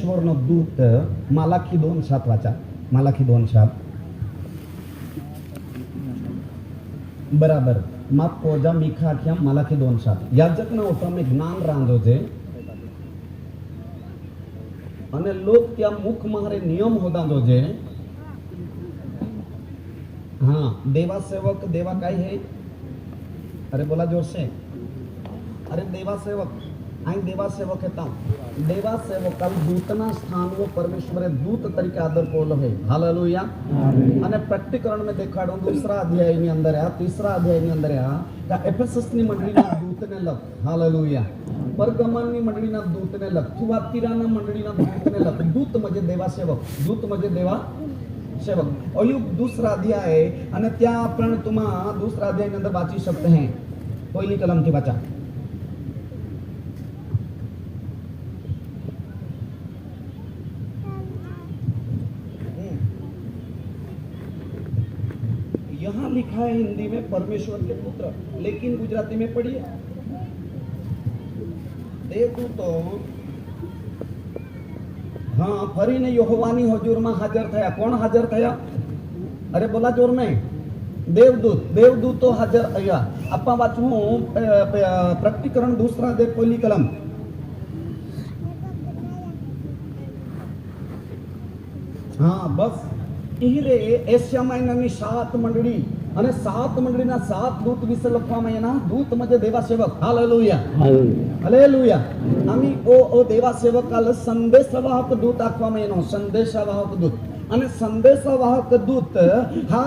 परमेश्वरનો દૂત માલાખી 2:7 વાંચા. માલાખી 2:7 બરાબર. માપ કોજા મીખા આખ્યા માલાખી 2:7 યાજકના ઓટામાં જ્ઞાન રાંધો છે અને લોક ત્યાં મુખ મારે નિયમ હોદાંધો છે. हाँ, देवा सेवक देवा काय है? अरे बोला जोर से. अरे देवा सेवक आई देवा सेवक है. देवा सेवक का दूतना स्थान वो परमेश्वर दूत तरीके आदर कोलो है. हालेलुया. અને પ્રકટીકરણ में દેખાડો दूसरा अध्याय ની અંદર આ तीसरा अध्याय ની અંદર આ કે એફેસસ ની મંડળીના દૂતને લખ. હાલેલુયા. परगमन ની મંડળીના દૂતને લખ. થુઆતીરાના મંડળીના દૂતને લખ. દૂત म्हणजे देवा सेवक. दूत म्हणजे देवा सेवक. और यू दूसरा अध्याय અને ત્યાં પણ तुमा दूसरा अध्याय ની અંદર વાંચી सकते हैं. कोई कलम થી વાંચા. यहाँ लिखा है हिंदी में परमेश्वर के पुत्र, लेकिन गुजराती में पढ़िए देवदूतो हाँ फरीने यहोवानी हजूरमा हाजर थया. कौन हाजर थया? अरे बोला जोर में. देवदूतो हाजर थया. आपा वाचू प्रकटीकरण दूसरा दे पहली कलम. हाँ बस ઈરે એશિયા માઇનરની 7 મંડળી અને 7 મંડળીના 7 દૂત વિશે લખવામાં એના દૂત म्हणजे देवा सेवक. हालेलुया. हालेलुया. आम्ही ओ देवा सेवकाला संदेशवाहक दूत आखવામાં એનો संदेशवाहक दूत. અને સંદેશવાહક દૂત હા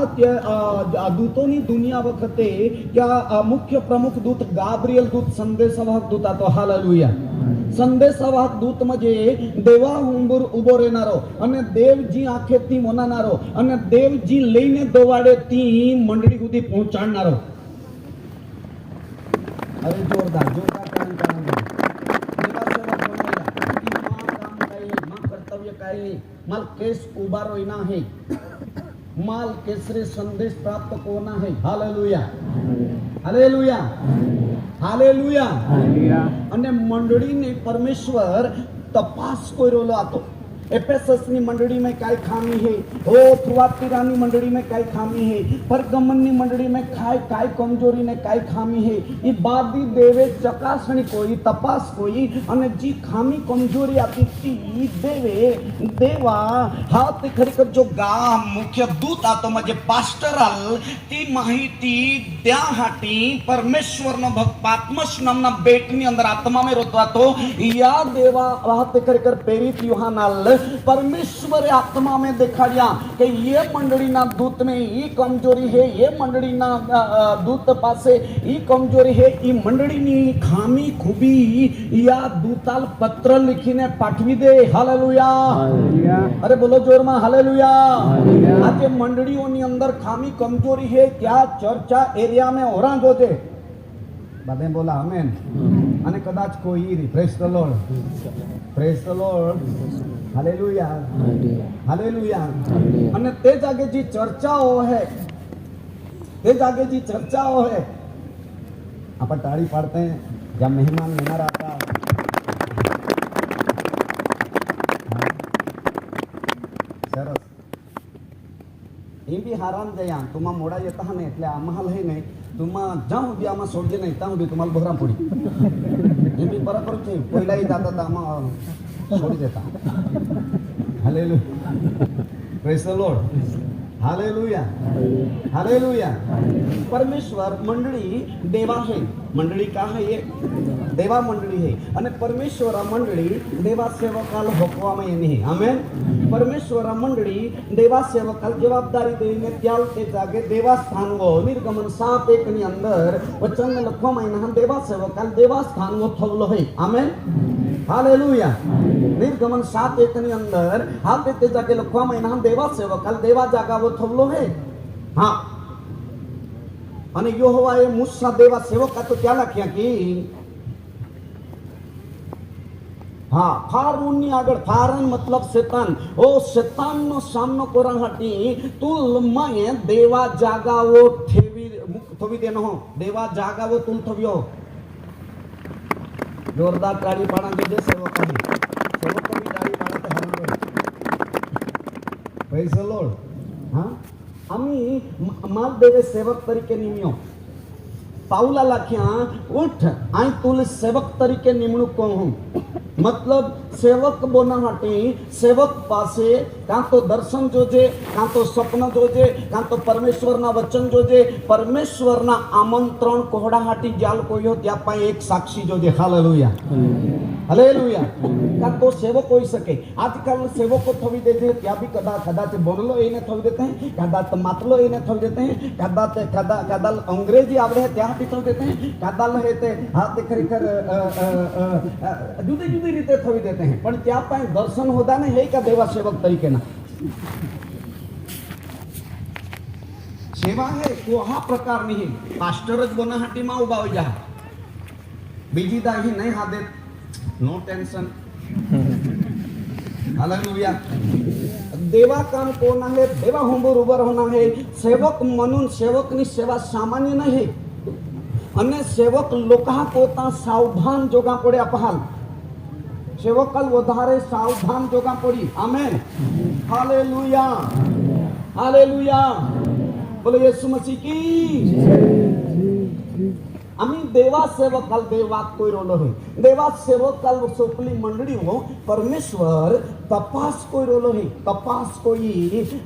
દૂતોની દુનિયા વખતે કે મુખ્ય પ્રમુખ દૂત ગાબ્રિએલ દૂત સંદેશવાહક દૂત હતો. હાલેલુયા. संदेशवाहक दूत म्हणजे देवा उभो રહેનારો અને દેવજી આંખેથી મોનાનારો અને દેવજી લઈને દોવાડે તી મંડળી સુધી પહોંચાડનારો. અરે જોરદાર જોરદાર કામ કરવાનું. દેવા સેવક બનેલા ઈ માં કામ કાઈ માં કર્તવ્ય કાઈ માલ કેસ ઉબારો ના હે. माल केसरे संदेश प्राप्त कोना है. हालेलुया. हालेलुया. हालेलुया. અને મંડળીને પરમેશ્વર તપાસ કર્યો હતો. एफेससनी मंडली में काय खामी है? ओ थुआतीरानी मंडली में काय खामी है? परगमननी मंडली में काय कमजोरी ने काय खामी है? ये बादी देवे चकासणी कोई तपास कोई અને जी खामी कमजोरी आती थी देवे देवा हाथ खरीकर जो गा मुख्य दूत आतो म्हणजे पास्टरल ती माहिती त्याहाटी परमेश्वरનો ભક્ત પાત્મસ નામના બેટની અંદર આત્મામાં રોતો હતો. या देवा हाथ खरीकर प्रेरित यूहन्ना परमेश्वर आत्मा में दिखाड़िया कि ये मंडली ना दूत में ये कमजोरी है, ये मंडली ना दूत पासे ये कमजोरी है, ये मंडली नी खामी खूबी या दूताल पत्र लिखीने पाठवी दे. हालेलुया. अरे बोलो जोर में हालेलुया. आज मंडलियों नी अंदर खामी कमजोरी है क्या चर्चा एरिया में ओरा जो छे बधे बोला आमेन. અને કદાચ કોઈ praise the lord. Praise the lord. Hallelujah. Hallelujah. અને તે જાગે जी चर्चाओ है, ते जागे जी चर्चाओ है. अपन ताड़ी पाड़ते हैं जब मेहमान मेहमान आता. सरस एम बी हाराम जया तुम्हा मोडा येता हा नाही એટલે आम्हाला हे नाही तुम्हा जाऊ द्या आम्हा सोडजे नाही ता उभी तुम्हाला बहरा पडी एम बी बरोबर છે पहिलाही जाता ता आम्हा छोड़ी देता. Hallelujah. Praise the Lord. Hallelujah. Hallelujah. परमेश्वर मंडली देवा है. मंडली का है? ये देवा मंडली है. અને પરમેશ્વર મંડળી દેવા સેવકાલ હોકવામાં એની है. આમેન. પરમેશ્વર મંડળી દેવા સેવકાલ જવાબદારી દઈને ત્યાલ તે જાગે દેવા સ્થાનવો નિર્ગમન 7:1 ની અંદર વચન લખવામાં એના દેવા સેવકાલ દેવા સ્થાનવો થવલો है. આમેન. हालेलुया. निर्गमन 7:1 ની અંદર હાલ તે જાગે લખવામાં એના દેવા સેવકાલ દેવા જાગાવો થવલો है. હા અને યહોવાએ મૂસા દેવા સેવકા તો ક્યાં લખ્યા કે हाँ फारूनी આગળ फारन मतलब शैतान. ओ शैतान નો સામનો કરવા હાટી તુલ માં દેવા જાગાવો થેવી થવી દેનો દેવા જાગાવો તુલ થવ્યો. जोरदार ताड़ी पाड़ा दे सेवक की ताड़ी पाड़ा प्रेज द लॉर्ड. हा आम्ही माल देवे सेवक तरीके निमियो पाऊलाला क्या उठ आई तुल सेवक तरीके निमणूक कहूं मतलब सेवक बोनाहाटी सेवक पासे कां तो दर्शन जोजे कां तो स्वप्न जोजे कां तो परमेश्वरना वचन जोजे परमेश्वरना आमंत्रण कोहडाहाटी जाल कोई हो त्या पाए एक साक्षी जोजे. Hallelujah hallelujah. का तो सेवक होई सके. आजकल सेवको थवी देते हैं त्या भी कदाच बोनलो एने थवी देते हैं कदाच मातलो एने थवी देते हैं कदाच अंग्रेजी आवड़े है त्या भी थवी देते हैं कदाल हेते हाथ खरीखर जुदी जुदी रीते थवी देते हैं पण त्या पाए दर्शन होता ने हे का देवा सेवक तरीके ना सेवा है तो हा प्रकार नहीं पास्टरच बोनाहाटी मा उभा होई जा बीजी दाही नहीं हा देत नो टेन्शन. हालेलुया. देवा काम कोण आहे देवा होंबोर उभं राहणं आहे. सेवक म्हणून सेवकनी सेवा सामान्य नाही અને સેવક લોકા પોતા સાવધાન જોગા પડે અપહાલ સેવકલ વધારે સાવધાન જોગા પડી. Amen hallelujah hallelujah. બોલો યેસુ મસીહ की आम्ही देवा सेवकाल देवात कोई रोलो है देवा सेवकाल सोपली मंडळी हो परमेश्वर तपास कोई रोलो है तपास कोई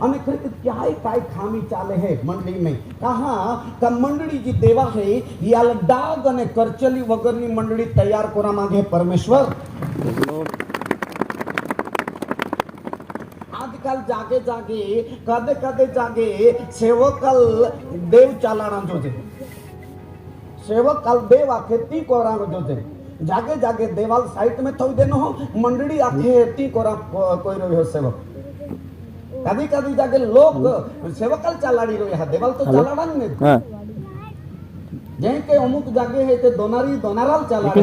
आणि खरी काय काय खामी चाले है मंडळी में कहा का मंडळी जी देवा है याला डाग आणि करचली वगरनी मंडळी तयार करा मागे परमेश्वर. आजकल जागे जागे कदे कदे जागे सेवकाल देव चालाना जोजे सेवक काल देव आखे ती कोरा जोते जागे जागे देवाल साइट में थोड़ी देनो हो मंडली आखे ती कोरा कोई रो हो सेवक कभी कभी जागे लोग सेवक काल चालाड़ी रो हा देवाल तो चालाड़ा ने हां जे के अमुक जागे है ते दोनाराल चालाड़ी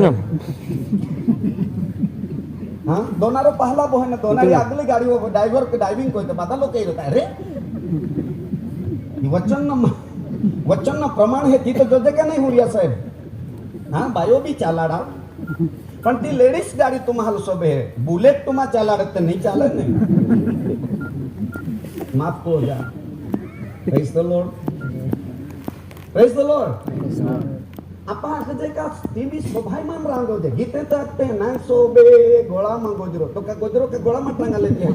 हां दोनारो पहला बोहे ने दोनारी अगली गाड़ी वो ड्राइवर के ड्राइविंग कोई तो पता लो के रहता है रे वचन ना प्रमाण है ती तो जोजे का नहीं हुरिया साहेब. हाँ बायो भी चालाड़ा पण ती लेडीज गाड़ी तुम्हाला सोबे है बुलेट तुम्हा चालाड़त ते नहीं चाले नहीं. माफ को जा. Praise the Lord praise the Lord. आपा हजे का टीवी शोभायमान रांगो जे गीते तकते ना सोबे गोळा मा गोजरो तो का गोजरो के गोळा मा टांगा लेती है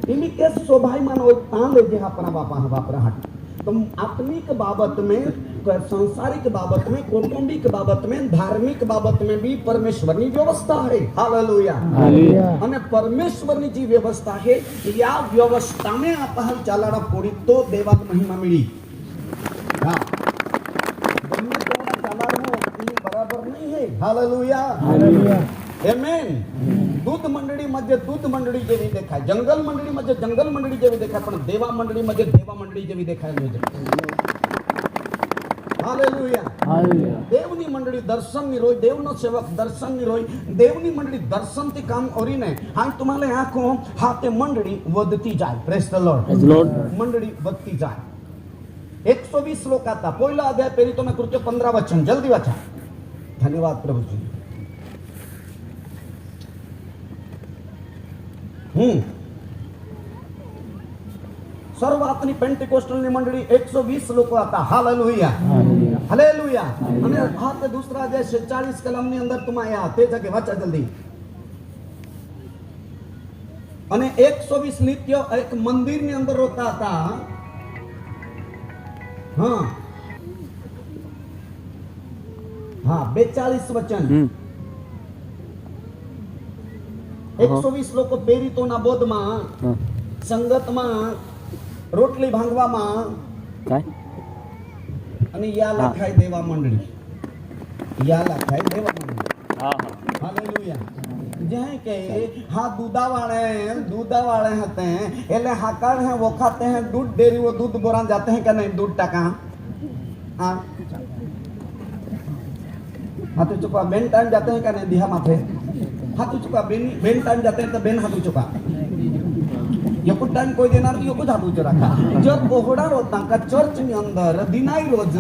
टीवी के शोभायमान हो ता ले जे अपना बापरा हट. तो आत्मिक बाबत में सांसारिक बाबत में कौटुंबिक बाबत में धार्मिक बाबत में भी परमेश्वरनी व्यवस्था है. हालेलुया અને પરમેશ્વરની જે વ્યવસ્થા છે या व्यवस्था में આપહાલ ચાલાડા પોડી તો દેવા મહિમા મિળી. હા બંને તોડા ચાલાડો એ બરાબર નહીં है. Hallelujah amen. दूध मंडळी मध्ये दूध मंडळी जेवी देखाय जंगल मंडळी मध्ये जंगल मंडळी जेवी देखाय पण देवा मंडळी मध्ये देवा मंडळी जेवी देखाय म्हणजे. Hallelujah hallelujah. देवनी मंडळी दर्शन ની રોય દેવનો સેવક દર્શન ની રોય દેવની મંડળી દર્શન થી કામ કરીને હા तुम्हाला આખો હા તે મંડળી વધતી જાય. પ્રેઝ ધ લોર્ડ મંડળી વધતી જાય. 120 શ્લોક હતા पहिला अध्याय पेरी तो मैं कृत्य 15 वचन जल्दी वाचा. धन्यवाद प्रभु जी. सर्वातनी पेंटिकोस्टल मंडली 120 लोग आता. Hallelujah hallelujah. અને આ તે दूसरा अध्याय 46 कलम ની અંદર तुम आया ते जगह वाचा जल्दी. અને 120 नित्य एक मंदिर ની અંદર रोता था. हाँ हाँ 42 वचन 120 લોકો પેરીતોના બોધમાં સંગતમાં રોટલી ભાંગવામાં काय અને या લખાય દેવા મંડળી या લખાય દેવા મંડળી. હા હા હાલેલુયા. जहाँ के हाँ दूधा वाले होते हैं एले हाकर हैं वो खाते हैं दूध डेयरी वो दूध बोरा जाते हैं क्या नहीं दूध टका. हाँ हाथी चुका बेन टाइम जाते हैं क्या नहीं दिहा माथे हाथी चुका बेन टाइम जाते हैं तो बेन हाथी चुका ये कुछ टाइम कोई देना नहीं ये कुछ हाथू चुरा का जब कोहड़ा रोता का चर्च में अंदर दिनाई रोज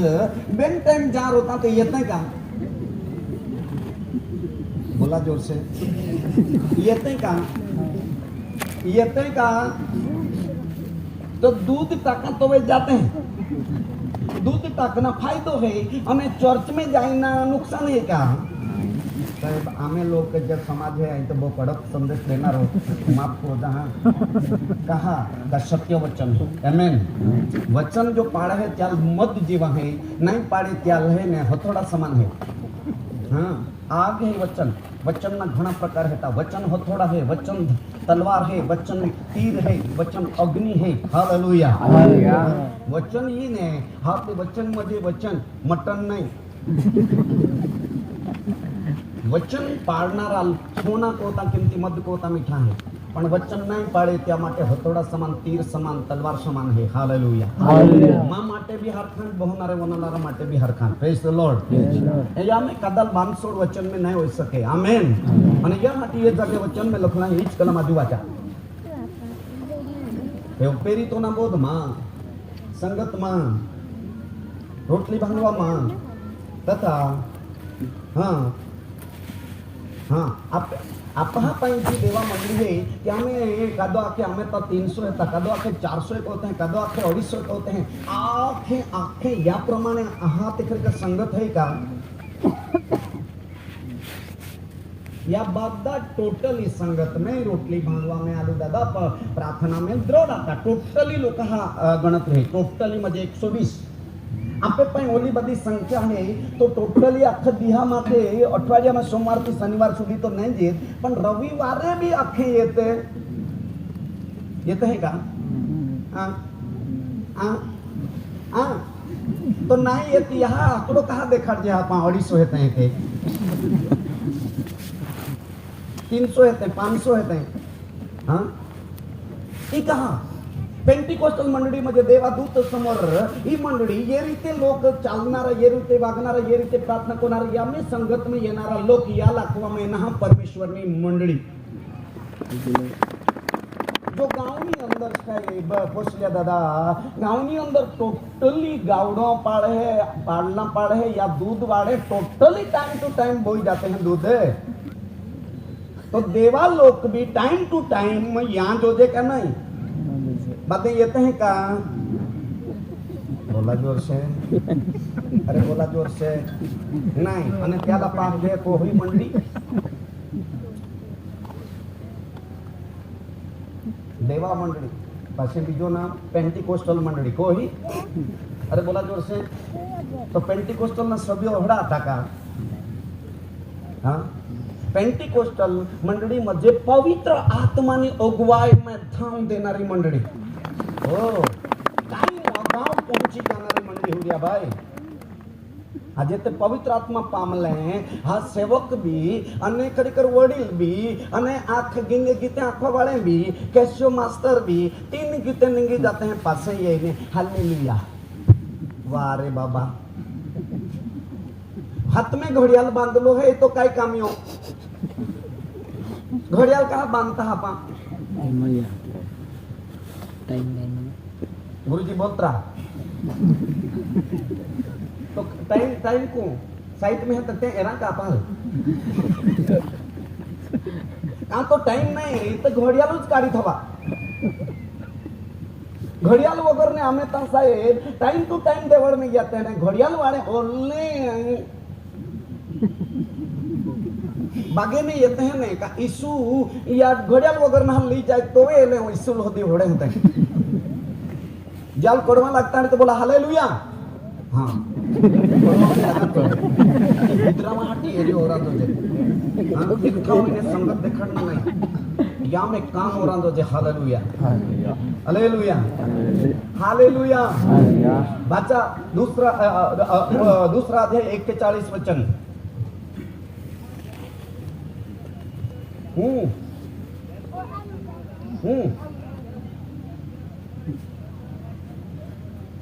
बेन टाइम जहाँ रोता तो ये का बोला जोर से ये का तो दूध टाका तो वे जाते हैं, दूध टाकना फायदो है, हमें चर्च में जाना नुकसान है क्या? साहेब आमे लोग के जब समाज है तो वो कड़क संदेश देना रहो माफ को जहाँ कहा का सत्य वचन है, आमेन। वचन जो पाड़े है त्याल मत जीवा है, नहीं पाड़े त्याल है ने हथोड़ा समान है। हाँ आग है वचन, वचन ना घना प्रकार है, वचन हथोड़ा है, वचन तलवार है, वचन तीर है, वचन अग्नि है। हालेलुया। वचन ही ने हाथ वचन मध्ये वचन मटन नहीं वचन पाळणारा सोना कोता किमती मध कोता मीठा है, पण वचन नहीं पाड़े त्या माटे हथोड़ा समान, तीर समान, तलवार समान है। हालेलुया। मां माटे भी हरखान, बहुनारे वनारा माटे भी हरखान। Praise the Lord. या में कदल बांसोड़ वचन में नहीं हो सके, आमेन। અને या माटी ये जगह वचन में लखना हीच कलम आजू वाचा हे पेरी तो ना बोध मां, संगत मां, रोटली भांगवा मां तथा हाँ हाँ आप जी देवा मंडली है कि हमें कदो आखे हमें तो 300 है, कदो आखे 400 होते हैं, कदो आखे 250 होते हैं। आखे आखे या प्रमाणे हाथ करके संगत है का या बदा टोटली संगत में रोटली भांगवा में आलू दादा प्रार्थना में द्रढ़ आता टोटली लोग गणत रहे, टोटली म्हणजे 120 आपे पण ओली बधी संख्या है तो टोटली आखा दिहा माथे अठवाडिया में सोमवार થી शनिवार સુધી तो नहीं जेत, पण रविवारे भी आखे येते है का? तो नहीं येती यहाँ आंकड़ो कहाँ देखा जे आप 250 हेते हैं के 300 हेते 500 हेते हाँ ई कहाँ पेंटिकोस्टल मंडळीमध्ये देवादूत समोर ही मंडळी ये रीते लोक चालणारा, ये रीते वागणारा, ये रीते प्रार्थना करणारा, या में संगत में येणारा लोक या लाखवा में ना परमेश्वरनी मंडळी जो गावनी अंदर काय पोसल्या दादा गावनी अंदर टोटली गावड़ो पालना पाड़े है या दूध वाड़े टोटली टाइम टू टाइम बोई जाते हैं दूध। तो देवा लोक भी टाइम टू टाइम यहाँ जो दे क्या नहीं बातें येते हैं का? बोला जोर से, अरे बोला जोर से नहीं। अने त्याला पाप दे को हुई मंडली देवा मंडली पासे बीजो नाम पेंटिकोस्टल मंडली को ही, अरे बोला जोर से। तो पेंटिकोस्टल ना सभ्य हड़ा था का? हाँ पेंटिकोस्टल मंडली मध्ये पवित्र आत्मानी अगुवाई में धाम देनारी मंडली टाइम अगाव पहुंची जाणारी मंडली हो गया भाई। આજે તે પવિત્ર આત્મા પામલે હા સેવક બી અને ખરેખર વડીલ બી અને આંખ ગીંગે ગીતે આંખવા વાળે બી कैसियो मास्टर भी 3 गीते निंगी जाते हैं पासे ये ने हालेलुया। वाह रे बाबा हाथ में घड़ियाल बांध लो है तो काय कामियो घड़ियाल कहाँ बांधता है पा गुरुजी बोलता तो टाइम टाइम को साइड में है तक एरा का पाल तो टाइम नहीं तो घड़ियाल काढ़ी थवा घड़ियाल वगैरह ने हमें ता साहेब टाइम टू टाइम देवड़ में जाते हैं घड़ियाल वाले ओले बागे में येते हैं नहीं का इशू या घड़ियाल वगैरह ना ली जाए तो वे ले इशू होती होड़े होते हैं जाल कड़वा लगता है तो बोला हालेलुया। हाँ इतना महाटी एरिया हो रहा तो जे हाँ दिखाओ इन्हें संगत देखना नहीं या में काम हो रहा तो जे हालेलुया हालेलुया हालेलुया। बच्चा दूसरा अध्याय 1 के 40 वचन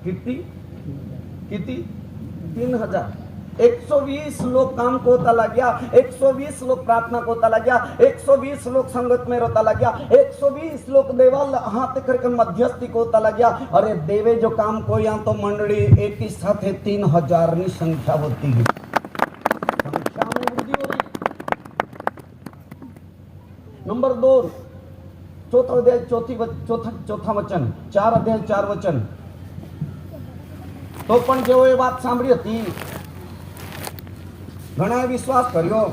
कितनी कितनी 3000 120 लोग काम को होता लग गया, 120 लोग प्रार्थना को होता लग गया, 120 लोग संगत में रोता लग गया, 120 लोग देवाल हाथ करके मध्यस्थी को होता लग गया। अरे देवे जो काम को यहाँ तो मंडली एक ही साथ 3000 की संख्या होती है, संख्या में वृद्धि हो रही। नंबर 2 चौथा अध्याय चौथा वचन, 4 अध्याय 4 वचन. તો પણ જેઓએ વાત સાંભળી હતી ઘણાએ વિશ્વાસ કર્યો.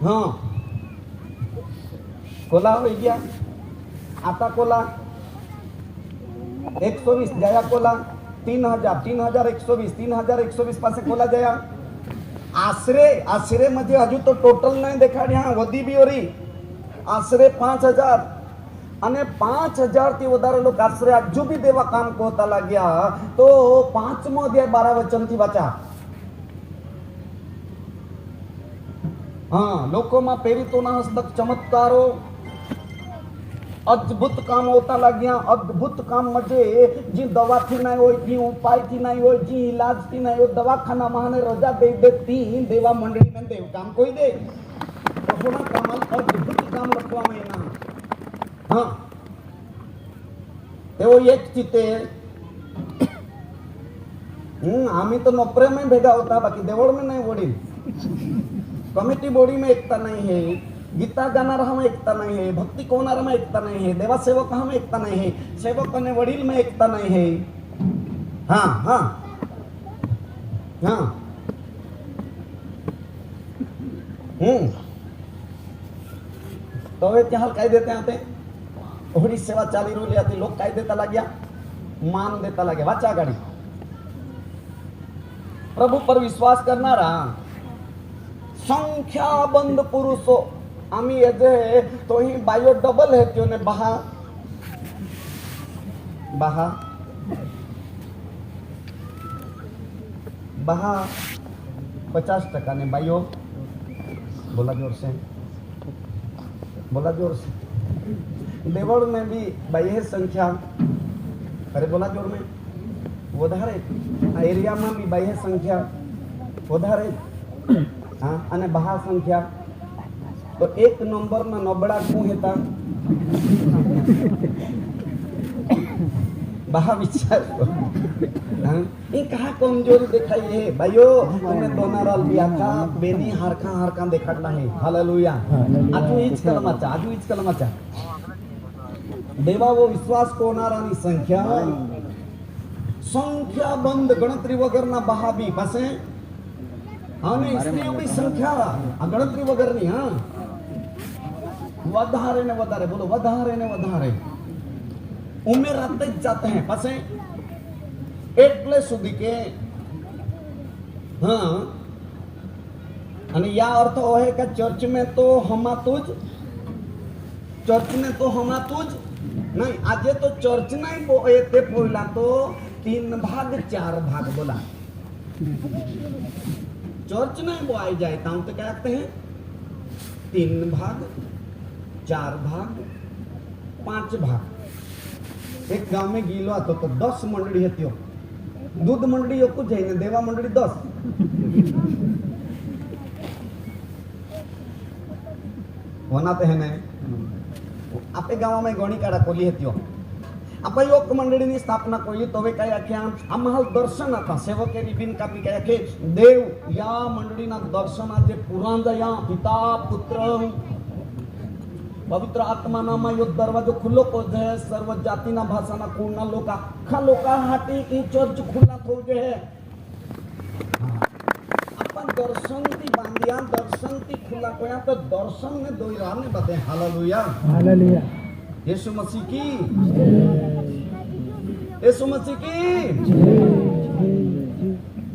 હા, કોલા હોઈ ગયા. आता कोला 120 जया कोला 3120 પાસે કોલા જયા. આશરે मध्ये હજુ તો ટોટલ નહીં દેખાડ્યા, વધી બી ઓરી આશરે 5000 અને 5000 થી વધારે લોકો આશરે હજુ બી દેવા કામ કોતા લાગ્યા. તો 5મો અધ્યાય 12 વચન થી વાંચા. હા, લોકોમાં પ્રેરિતોના હસ્તક ચમત્કારો, अद्भुत काम होता लाग्या. अद्भुत काम म्हणजे जी दवाथी नाही होय, जी उपायथी नाही होय, जी इलाजथी नाही होय, दवाखाना महाने रजा दे देती देवा मंडळी में देव काम कोई दे थोड़ा कामाल अद्भुत काम रखवा महिना. हाँ, तेव्हा एक चिते आम्ही तो नोकरे में भेगा होता, बाकी देवळ में नहीं वडील. कमिटी बॉडी में एकता नहीं है, गीता गाणार हम एकता नहीं है, भक्ति कोणार में एकता नहीं है, देवा सेवक हम एकता नहीं है, सेवक ने वडील में एकता नहीं है. हाँ हाँ हाँ. तो वे क्या हाल काय देते आते ओहड़ी सेवा चाली रोली आती. लोग काय देता लाग्या, मान देता लाग्या. वाचा गाड़ी. प्रभु पर विश्वास करनारा संख्याबंद पुरुषो आम्ही येते तो ही बायो डबल है त्यो ने बहा 50% ने बायो. बोला जोर से, बोला जोर से. देवड़ में भी बाह्य संख्या, अरे बोला जोर में વધારે. एरिया में भी बाह्य संख्या વધારે. हाँ, અને બહા સંખ્યા. तो 1 नंबर में नबड़ा क्यों हेता बहा विचार. ये कहा कमजोरी दिखाई है भाइयों. तुम्हें दोनाराल बियाका बेनी हारखा हारखा देखाडला है. हालेलुया. आजू हीच कलमाचा देवा वो विश्वास कोणारानी संख्या बंद गणतरी वगरना बहा बी पासे. અને સ્ત્રીઓની સંખ્યા આ ગણતરી વગરની. હા, વધારે ને વધારે, બોલો વધારે ને વધારે ઉમેરાते જ जाते हैं पासे. એટલે સુધી કે હા. અને યા અર્થ હોય કે ચર્ચ में तो हमातुज, चर्च में तो हमातुज नहीं. આજે તો ચર્ચ નહીં તે પોઈલા તો 3 भाग 4 भाग बोला. चर्च नहीं वो आई जाए तो क्या कहते हैं 3 भाग 4 भाग 5 भाग. एक गांव में गीलो तो 10 मंडली हती. दूध मंडली कुछ है ने देवा मंडली 10. होना तो है ने आपे गांव में गणी काढा कोली हती. आपण योग मंडळीनी स्थापना केली तो वे काय आख्या आम्हाला दर्शन आता सेवकेरी बिन कापी काय आखे देव या मंडळीना दर्शनाचे पुराण या पिता पुत्र पवित्र आत्मा नामा यो दरवाजो खुल्लो को है. सर्व जातीना भाषाना कोणना लोक आखा लोकांसाठी ई चर्च खुल्ला ठेवजे है. आपण दर्शन ती बांधिया, दर्शन ती खुल्ला कोया तो दर्शन ने दोईरा ने बते. Hallelujah hallelujah. यीशु मसीह की, यीशु मसीह की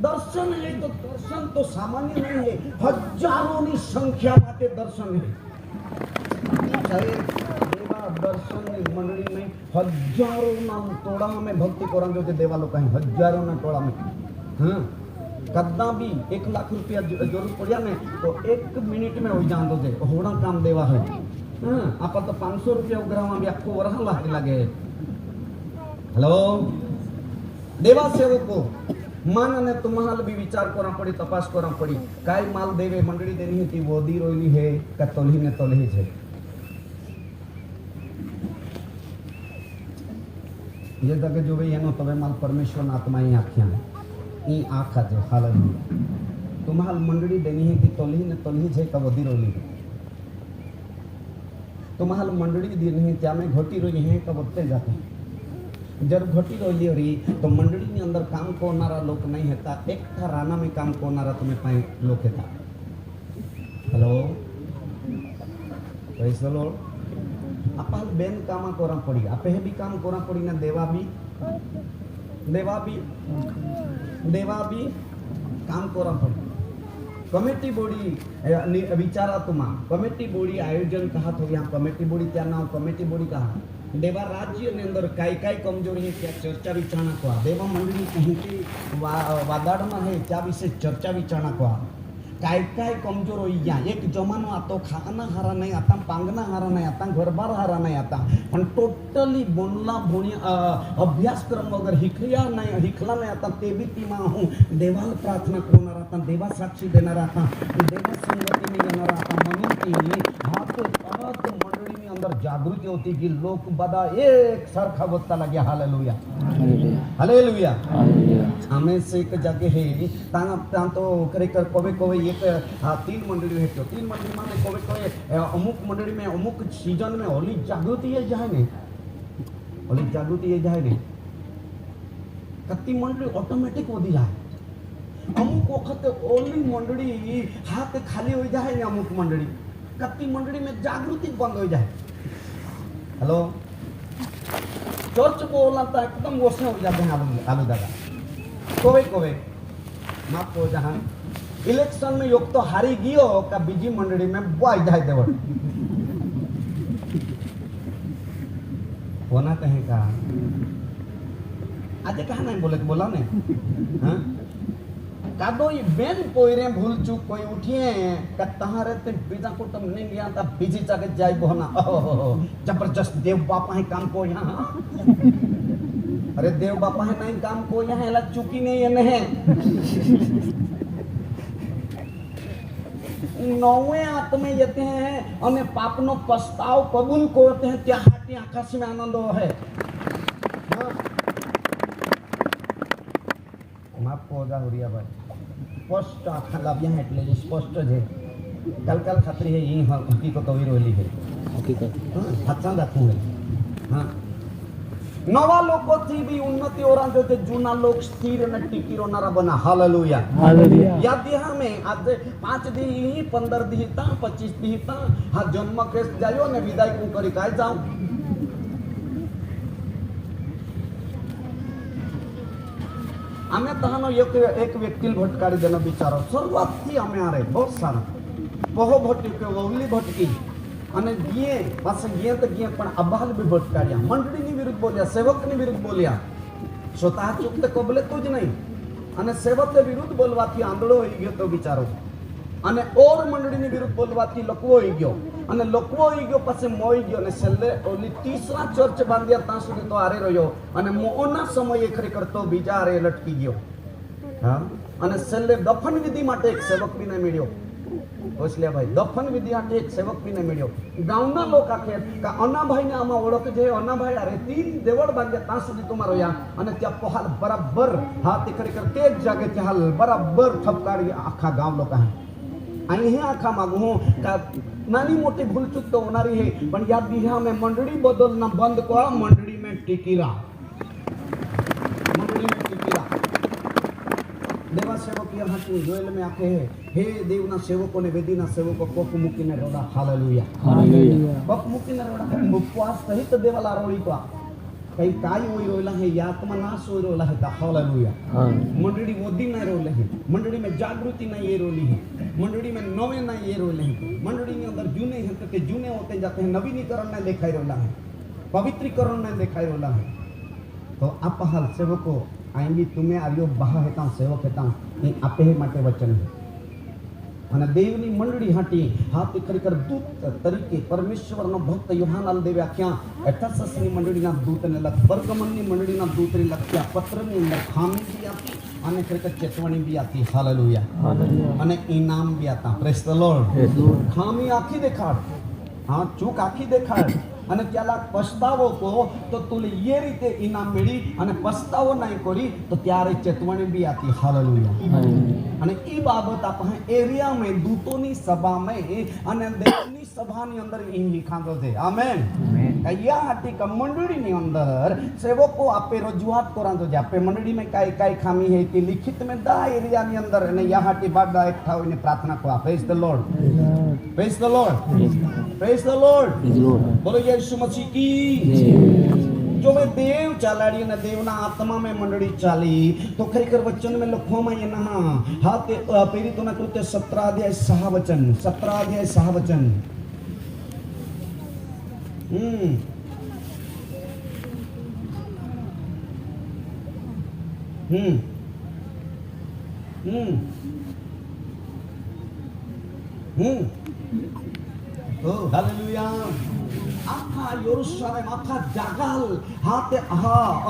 दर्शन है. तो दर्शन तो सामान्य नहीं है, हजारों की संख्या माटे दर्शन है. देवा दर्शन मंडली में हजारों ना टोड़ा में भक्ति कोरा जो देवा लोग हैं हजारों ना टोड़ा में. हाँ, कदा भी 1 लाख रुपया जरूर पड़ा ने तो 1 मिनिट में हो जान दो होड़ा काम देवा है. हाँ, आप तो 500 रुपया उग्रामा भी आपको वरहा लागे लगे. हेलो देवा सेवको मान ने तुम्हाला भी विचार करा पड़ी, तपास करा पड़ी. काय माल देवे मंडली देनी है वो दी रोईनी है का तोलही ने तोलही है. ये जगह जो भी एनो तवे माल परमेश्वर आत्मा ही आख्या ई आखा जो हालेलुया. तुम्हाला मंडली देनी है कि तोलही ने तोलही है का वो दी रोईनी है. तुम्हाला मंडळी दिली त्यामें घोटी रही है कब उत्ते जाते हैं जब घोटी रोली हो रही तो मंडली ની અંદર કામ કરનારા लोग नहीं હતા એકતા રાના में काम करनारा तुम्हें पाए लोग હતા हेलो कैसे लो आप बेन काम कोरा पड़ी आप भी काम कोरा पड़ी ना देवा भी काम कोरा पड़ी कमिटी बोर्डी विचारा तुम्हा कमिटी बोर्डी आयोजन कहा तो यहाँ कमिटी बोर्डी त्या नाम कमिटी बोर्डी कहा देवा राज्य ने अंदर काय काय कमजोरी है क्या चर्चा विचारणा को देवा मंडली कहीं की वादाड़ में है त्या विषय चर्चा विचारणा को काय काय कमजोर हो गया एक जमानो आता खाना हारा नहीं आता पांगना हारा नहीं आता घरबार हारा नहीं आता पण टोटली बोलना भोणिया अभ्यासक्रम वगैरे हिखला नहीं आता ते भी ती हूँ देवाला प्रार्थना करणार आता देवा साक्षी देणार आता देवा संगतीने येणार आता म्हणून ती हात परत मंडळीनी अंदर जागृती होती की लोक बदा एक सारखा बोलता लगे हालेलुया हालेलुया हमें से एक जगह है तां तो खरेखर कोवे कोवे एक तीन मंडली है तो तीन मंडली में कोवे कोवे अमुक मंडली में अमुक सीजन में ओली जागृति ये जाए ने ओली जागृति ये जाए ने कत्ती मंडली ऑटोमेटिक वधी जाए अमुक वखत ओली मंडली हाथ खाली हो जाए ने अमुक मंडली कत्ती मंडली में जागृति बंद हो जाए हेलो चर्च बोलता एकदम वैसे हो जाते हैं आलू दादा कोवे कोवे माफ को जहां इलेक्शन में योग तो हारी गियो का बीजी मंडली में बॉय जाए देवर होना कहे का आज कहा नहीं बोले बोला ने हाँ कादो ये बेन पोइरे भूल चूक कोई उठिए का तहारे ते बिना को तुम नहीं लिया ता बीजी जगह जाए बोना जबरदस्त देव बापा है काम को यहाँ अरे देव बापा है नहीं काम को यहाँ ला चुकी नहीं है नहीं नौवे आत्मे येते हैं और पापनो पछताव कबूल करते हैं त्या हाटी आकाश में आनंद है माफ होगा हुरिया भाई स्पष्ट आखा लाभिया है એટલે સ્પષ્ટ છે કલકલ ખાતરી है ये हकीकत होई रोली है हकीकत हाथ રાખવું है हां नवा लोगों थी भी उन्नति और जो थे जूना लोग स्थिर न टिकी रोनारा बना हालेलुया हालेलुया या दिहा में आज 5 दी 15 दी ता 25 दी ता हा जन्म केस जायो ने विदाई को करी काय जाऊ आम्ही तहानो एक व्यक्ती भटकाडी देना विचारो शुरुआत थी हमें आ रहे बहुत सारा बहु भटकी वहली भटकी અને ગીએ પાછા ગીએ તો ગીએ પણ અબાલ બી ભટકાડ્યા મંડળીની વિરુદ્ધ બોલ્યા સેવકની વિરુદ્ધ બોલ્યા स्वतः ચૂક તો કબલે તો જ નહીં અને સેવકને વિરુદ્ધ બોલવાથી આંધળો હોઈ ગયો તો બિચારો અને ઓર મંડળીની વિરુદ્ધ બોલવાથી લકવો હોઈ ગયો અને લકવો હોઈ ગયો પછી મોઈ ગયો અને છેલ્લે ઓલી तीसरा ચર્ચ બાંધ્યા ત્યાં સુધી તો આરે રહ્યો અને મોના સમયે ખરેખર તો બીજા આરે લટકી ગયો હા અને છેલ્લે દફન વિધિ માટે એક સેવક બી ન મળ્યો होसल्या भाई दफन विधि आटे एक सेवक भी नहीं मिलो गाँवना लोग आखे का अन्ना भाई ने आमा ओळख जे अन्ना भाई अरे 3 देवड़ बांधे ता सुधी तुम्हारो या અને त्या पहाल बराबर हाथ खरेखर ते जगह ते हाल बराबर ठपकारी आखा गांव लोग है आणि हे आखा मागू का नानी मोटी भूल चूक तो होणारी है पण या दिहा में मंडली बदलना बंद को मंडली में टिकीरा मंडली में टिकीरा देवा सेवक यहाँ जोएल में आके हे देवना सेवकों ने वेदीना सेवको कोप मुकीने रोड़ा हालेलुया हालेलुया कोप मुकीने रोड़ा उपवास सहित देवाला रोड़ी को कई काय होई रोला है या आत्मा नाश होई रोला है हालेलुया मंडली वोदी नहीं रोले है मंडली में जागृति नहीं ये रोली है मंडली में नवे नहीं ये रोले है मंडली के अंदर जूने हैं तो के जूने होते जाते हैं नवीनीकरण नहीं दिखाई रोला है पवित्रीकरण नहीं दिखाई रोला है तो आप हाल सेवको आएंगी तुम्हें आर्यो बहा हेता सेवक हेता ये आपे ही माटे वचन है અને દેવની મંડળી હાટી હાથ ખરેખર દૂત તરીકે પરમેશ્વરનો ભક્ત યોહાન દેવે આખ્યા એફેસસની મંડળીના દૂતને લખ બર્ગમનની મંડળીના દૂતને લખ્યા પત્રની અંદર ખામી બી આપી અને ખરેખર ચેતવણી બી આપી હાલેલુયા અને ઇનામ બી આપતા પ્રેઝ ધ લોર્ડ ખામી આખી દેખાડ हाँ चूक आखी देखाड़ અને ત્યાલા પસ્તાવો કહો તો તુલે એ રીતે ઇનામ મેળી અને પસ્તાવો નહીં કરી તો ત્યારે ચેતવણી બી આતી હાલેલુયા અને એ બાબત આપણે એરિયા में दूतों सभा में અને દેવની સભાની અંદર એ લીખાતો છે આમેન કયા હાટી મંડળી ની અંદર સેવકો આપે રજૂઆત કરાંતો છે આપે મંડળી में કાઈ કાઈ ખામી है कि लिखित में दा एरिया ની અંદર અને યા હાટી બાદ એક થાવીને પ્રાર્થના કરો praise the Lord praise the Lord praise the Lord बोलो यीशु मसीह की जो मैं देव चालाड़ी ने देवना आत्मा में मंडली चाली तो खरेखर वचन में लखो में ये ना हाँ ते प्रेरित ना कृत्य 17 अध्याय 6 वचन 17 अध्याय 6 वचन हालेलुया आखा यरूशलेम आखा जागाल हाथे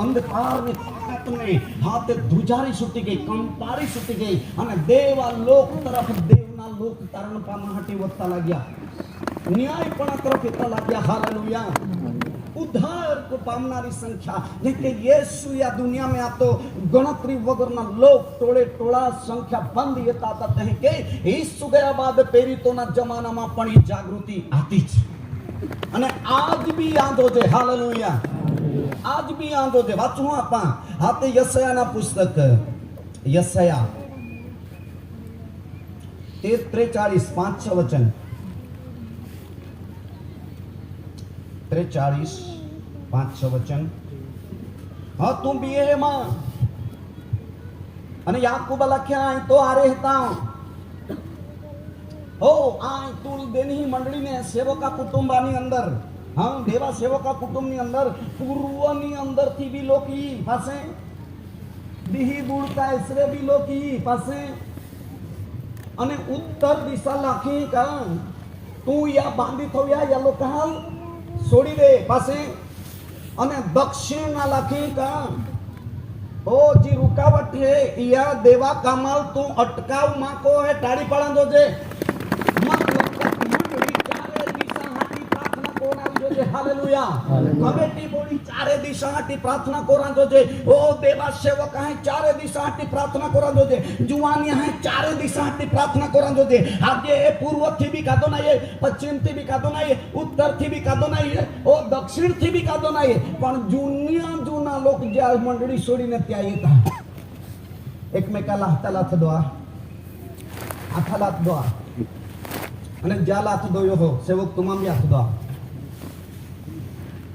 अंधकार ने ताकत में हाथे धुजारी छूटी गई कंपारी छूटी गई અને દેવા લોક તરફ દેવના લોક તારણ પામવા હાટી વધતા લાગ્યા ન્યાયપણા તરફ જતા લાગ્યા હાલેલુયા उद्धार को पामनारी संख्या लेकिन यीशु या दुनिया में आतो गणतरी वगरना लोग टोळे टोळा संख्या बंद येता आता कहे के यीशु गया बाद प्रेरितोना जमानाમાં પણ ઈ જાગૃતિ આતી છે અને આજ બી આંધો છે હાલેલુયા આજ બી આંધો છે વાંચું આપા હાતે યશાયાના પુસ્તક યશાયા 43 5 વચન 43 5 वचन हाँ तुम भी है मां અને યાકૂબ લખ્યા તો આરે હતા हो आय तुल देनी मंडली ने सेवका कुटुंबानी अंदर हाँ देवा सेवका कुटुंब ની અંદર પૂર્વની અંદર થી બી લોકી પાસે દીહી બુડતા એસરે બી લોકી પાસે અને ઉત્તર દિશા લાખી કા તું યા બાંધી થયા યા લોકાલ છોડી દે પાસે અને દક્ષિણ ના લાખી કા ओ जी रुकावट है या देवा कमाल तू अटकाव माको है टाड़ी पड़ांदो जे हालेलुया कमेटी बोली चारे दिशा हाटी प्रार्थना कोरांदो जे ओ देवा सेवक है चारे दिशा हाटी प्रार्थना कोरांदो जे जुवानी है चारे दिशा हाटी प्रार्थना कोरांदो जे आगे पूर्व थी भी कादो नहीं है पश्चिम थी भी कादो नहीं है उत्तर थी भी कादो नहीं है ओ दक्षिण थी भी कादो नहीं है पण जुनिया जुना लोक जे मंडળી છોડીને ત્યાં येता एकमेकाला हाताला हात दोआ हाताला हात दोआ અને જ્યાला हात दोयो हो सेवक तुम्हाम भी हात दोआ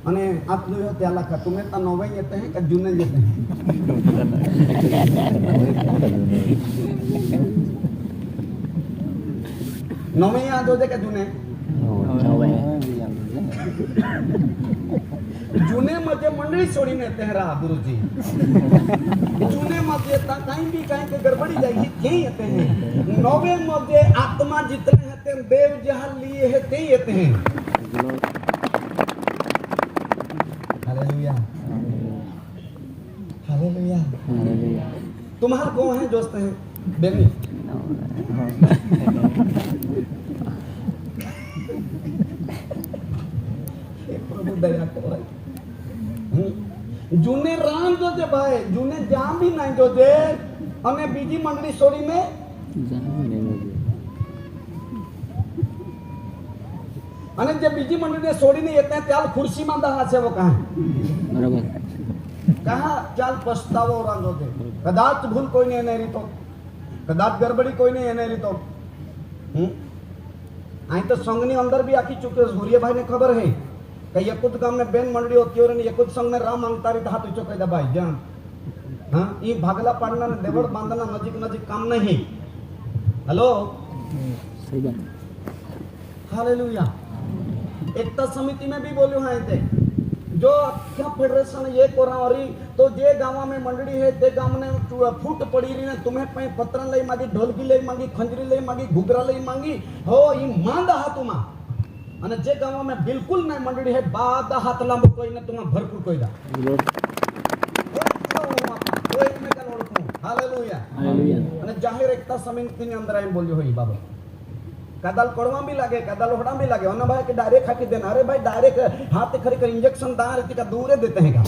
અને आप लोग हो त्याला का तुम्हें तो नवे येते हैं कि जूने येते हैं नवे याद होते कि जूने जूने मजे मंडली छोड़ी ने तेहरा गुरुजी जूने मजे ता कहीं भी कहीं के गड़बड़ी जाएगी क्या येते हैं नवे मजे आत्मा जितने हैं देव जहां लिए हैं ते येते हैं हालेलुया हालेलुया तुम्हारा कौन है दोस्त है बेनी प्रभु दया करो जूने राम जो जे भाई जूने जाम भी नहीं जो जे हमें बीजी मंडली छोड़ी में અને જે બીજી મંડળીને છોડીને येते हैं त्याल खुर्सी में दहा से वो कहाँ बराबर कहाँ चाल पछतावो रांधो दे कदाच भूल कोई नहीं नहीं रही तो कदाच गड़बड़ी कोई नहीं नहीं रही तो आई तो संघनी अंदर भी आखी चुके सूर्य भाई ने खबर है कि यकुत गांव में बेन मंडली होती है और यकुत संघ में राम मांगता रही तो हाथ चुके दा भाई जान हाँ ये भागला पाड़ना देवड़ बांधना नजीक नजीक काम नहीं हेलो सही बात हालेलुया एकता समिति में भी बोलो हाँ थे जो क्या फेडरेशन ये कोरावरी तो जे गांव में मंडली है ते गांव ने फूट पड़ी रही ने तुम्हें पे पत्रा लई मांगी ढोलकी लई मांगी खंजरी लई मांगी घुघरा लई मांगी हो ई मांदा हाथुमा અને જે ગામમાં બિલકુલ નહીં મંડળી है બાદ હાથ લાંબો કોઈને तुम्हा भरपूर कोई दा तो एक में का ओळखू हालेलुया हालेलुया અને જાહેર એકતા સમિતિની અંદર આમ બોલ્યો હોય બાબા कदाल कड़वा भी लगे कदाल होड़ा भी लगे ना भाई कि डायरेक्ट खा के देना। अरे भाई डायरेक्ट हाथ खड़े कर इंजेक्शन दार का दूरे देते हैं का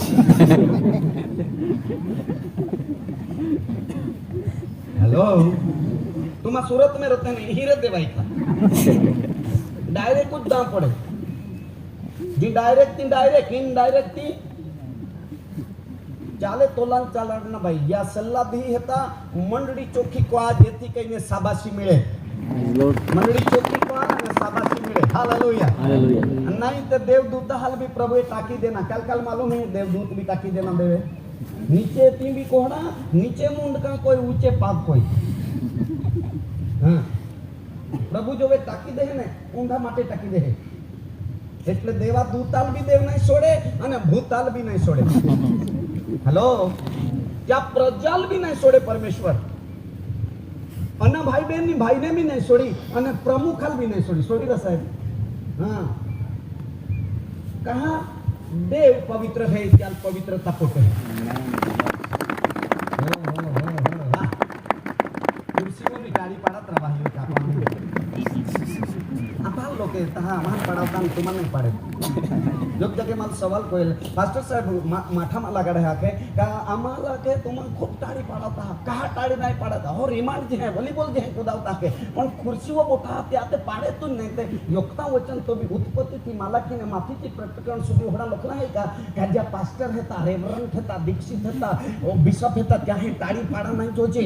हेलो तुम सूरत में रहते नहीं ही रहते भाई का डायरेक्ट कुछ दाम पड़े जी डायरेक्ट इनडायरेक्ट चाले तोलान चालन ना भाई या सल्ला दी हेता मंडड़ी चोखी को आज येथी कईने शाबाशी मिले मंडड़ी चोखी को आज शाबाशी मिले हालेलुया नहीं तो देवदूत हाल भी प्रभु टाकी देना कल मालूम है देवदूत भी टाकी देना देवे नीचे ती भी कोहड़ा नीचे मुंड का कोई ऊंचे पाप कोई हाँ प्रभु जो वे टाकी दे ने ऊंधा माटे टाकी दे એટલે દેવા દૂતાલ भी देव नहीं छोड़े અને ભૂતાલ भी नहीं छोड़े हेलो क्या प्रजाल भी नहीं छोड़े परमेश्वर अन्ना भाई बहन नी भाई ने भी नहीं छोड़ी अने प्रमुखाल भी नहीं छोड़ी छोड़ी साहेब हाँ कहा देव पवित्र है क्या पवित्रता पोटे कुर्सी में भी गाड़ी पड़त रहा भाई का apa lo ke taha man padatan tuman नहीं पड़े लोग जगह माल सवाल कोई पास्टर साहब माथा में लगा रहा के का आमाला के तुमन खूब टाड़ी पड़ाता कहा टाड़ी नहीं पड़ाता और रिमांड जे है वॉलीबॉल जे है कुदावता के पण खुर्ची वो बोटा आते पाड़े तो नहीं ते योक्ता वचन तो भी उत्पत्ति की माला की ने माथी की प्रकरण सुधी होड़ा लखला है का ज्या पास्टर है ता रेवरन है ता दीक्षित है ता ओ बिशप है ता क्या है टाड़ी पाड़ा नहीं जोजे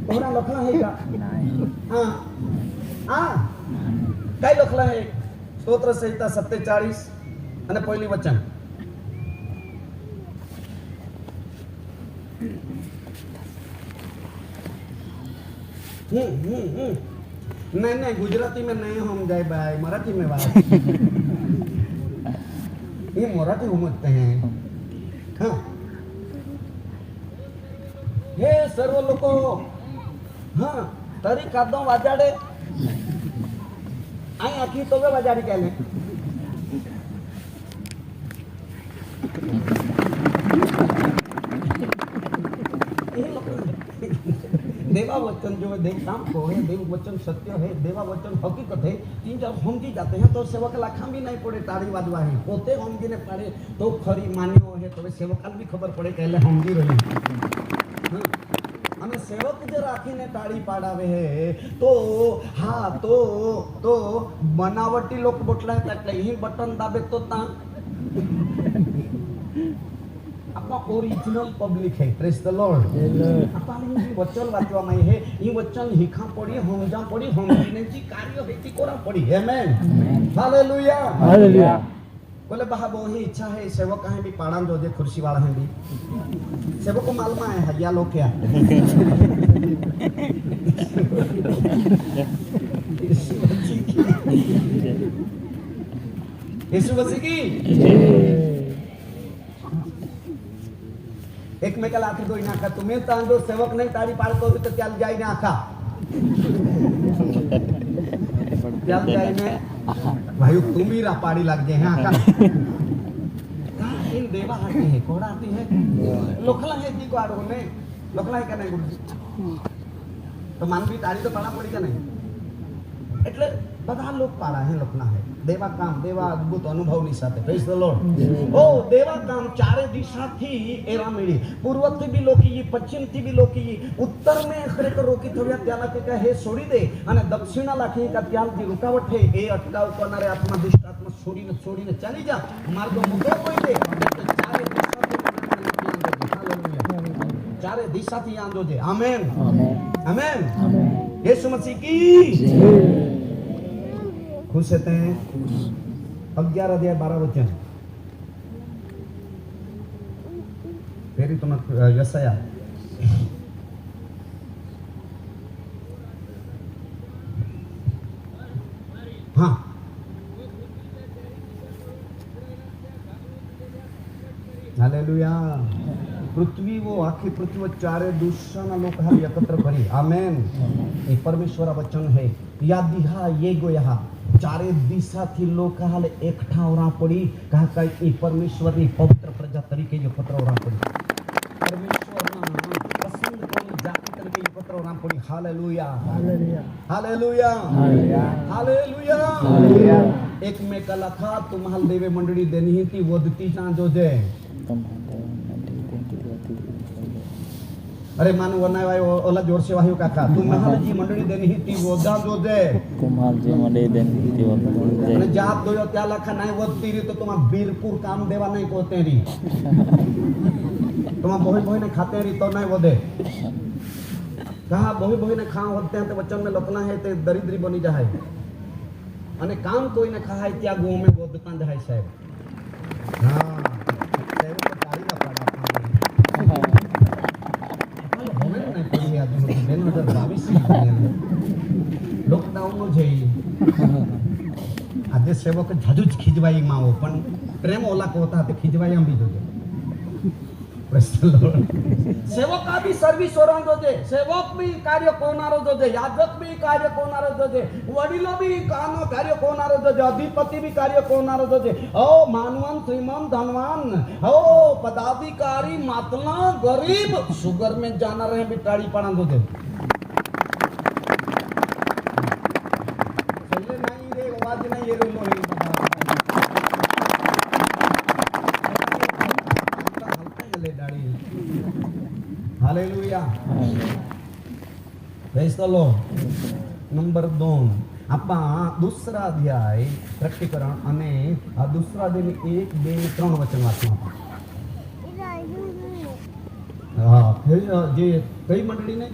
होड़ा लखला है का हां हां काय लखला है स्तोत्र संहिता 47 અને પહેલી વચન नहीं गुजराती में नहीं हम जाए भाई मराठी में बात ये मराठी समझते हैं हाँ हे सर्व लोक हाँ तरी कादो वाजाडे आई आखी तो वाजाडी केले देवा वचन जो है देव काम को है देव वचन सत्य है देवा वचन हकीकत है तीन जब समझी जाते हैं तो सेवक लाखा भी नहीं पड़े ताड़ी वाजवा है पोते समझी ने पड़े तो खरी मान्यो है तो सेवकाल भी खबर पड़े कहले समझी रही અને સેવક જે રાખીને તાળી પાડાવે હે તો હા તો બનાવટી લોક બોટલા એટલે અહીં બટન દાબે તો તા આપણા ઓરિજિનલ પબ્લિક है प्रेज द लॉर्ड આપણે વચન વાંચવામાં હે ઈ વચન હિખા પડી સમજા પડી સમજીને જી કાર્ય હે તી કોરા પડી આમેન हालेलुया हालेलुया बोले बहा बहुत ही इच्छा है सेवक है भी पाड़ा जो दे कुर्सी वाला है भी सेवक को मालूम है हया लोग क्या यीशु मसीह की एक में कल आखिर कोई ना का तुम्हें तांडो सेवक नहीं ताड़ी पाड़ तो चल जाए ना आखा चल जाए में भाई तुम ही रापाड़ी लग जाए हैं आका इन देवा आती है कोड़ा आती है लोखला है जी को आड़ो में लोखला है क्या नहीं गुरु तो मान भी तारी तो पाड़ा पड़ी क्या नहीं એટલે બધા લોક પાડા હે લોખલા है देवा काम देवा अद्भुत अनुभव ની સાથે પ્રેઝ ધ લોર્ડ ओ देवा काम चारे दिशा थी एरा मिली पूर्व थी भी लोकी पश्चिम थी भी लोकी उत्तर में खरेखर रोकी थव्या त्याला के हे सोडी दे અને દક્ષિણા લાખી का त्याल जी रुकावट है ए अटकाव करणारे आत्मा दुष्ट आत्मा छोड़ीने चली जा मार्ग मुको कोई दे चारे दिशा थी आंदो जे आमेन आमेन यीशु मसीह की खुश रहते हैं 11 अध्याय 12 वचन फिर तुम यशाया हाँ हालेलुया पृथ्वी वो आखी पृथ्वी चारे दूसरा लोक एकत्र करी आमेन ये परमेश्वर वचन है याद दिहा ये गो यहाँ चारे दिशा थी लोक हाल एकठा ओरा पड़ी कहा का ई परमेश्वर नी पवित्र प्रजा तरीके जो पत्र ओरा पड़ी परमेश्वर ना पसंद कोई जाति करके एकत्र राम पड़ी hallelujah hallelujah hallelujah hallelujah hallelujah hallelujah एकमेकाला खा तुम्हाला देवे मंडळी देणी ही ती वदती जो जे अरे मान वनाय वाय ओला जोर से वायु काका तुम्हाला जी मंडळी देणी ही ती वदा जो जे तुम्हाला जी मंडळी देणी ती वदा અને જાપ દોયો ત્યાં લખા નહીં વધતી રી તો તમાર બીરપુર કામ દેવા નહીં કોતે રી તમાર બોહી બોહી ને ખાતે રી તો નહીં વધે कहा बोही बोही ने खा होते हैं तो वचन में लोकना है ते दरिद्री बनी जाए અને કામ કોઈને ખાય ત્યાં ગો में વધતા જાય સાહેબ હા સાહેબ તો તાળી ના પાડા હવે નહીં પડી આ 2022 લોકડાઉન નો જઈ આજે સેવક જાજુ જ ખીજવાઈ માવો પણ પ્રેમ ઓલા કો હતા તે ખીજવાઈ આંબી જોજો પ્રેઝ ધ લોર્ડ सेवक का भी सर्विस हो रहा है सेवक भी कार्य कोनारो जो याजक भी कार्य कोनारो जो वडीलो भी कानो कार्य कोनारो जो अधिपति भी कार्य कोनारो जो ओ मानवान श्रीमान धनवान ओ पदाधिकारी मातला गरीब शुगर में जाना रहे बिटाड़ी पड़ा दो चले नहीं रे आवाज नहीं ये रोलो रे hallelujah praise the Lord number 2 आपा दूसरा अध्याय प्रकटीकरण અને આ दूसरा दिन 1 2 3 वचन वाचवा हां फिर जे कई मंडળી ने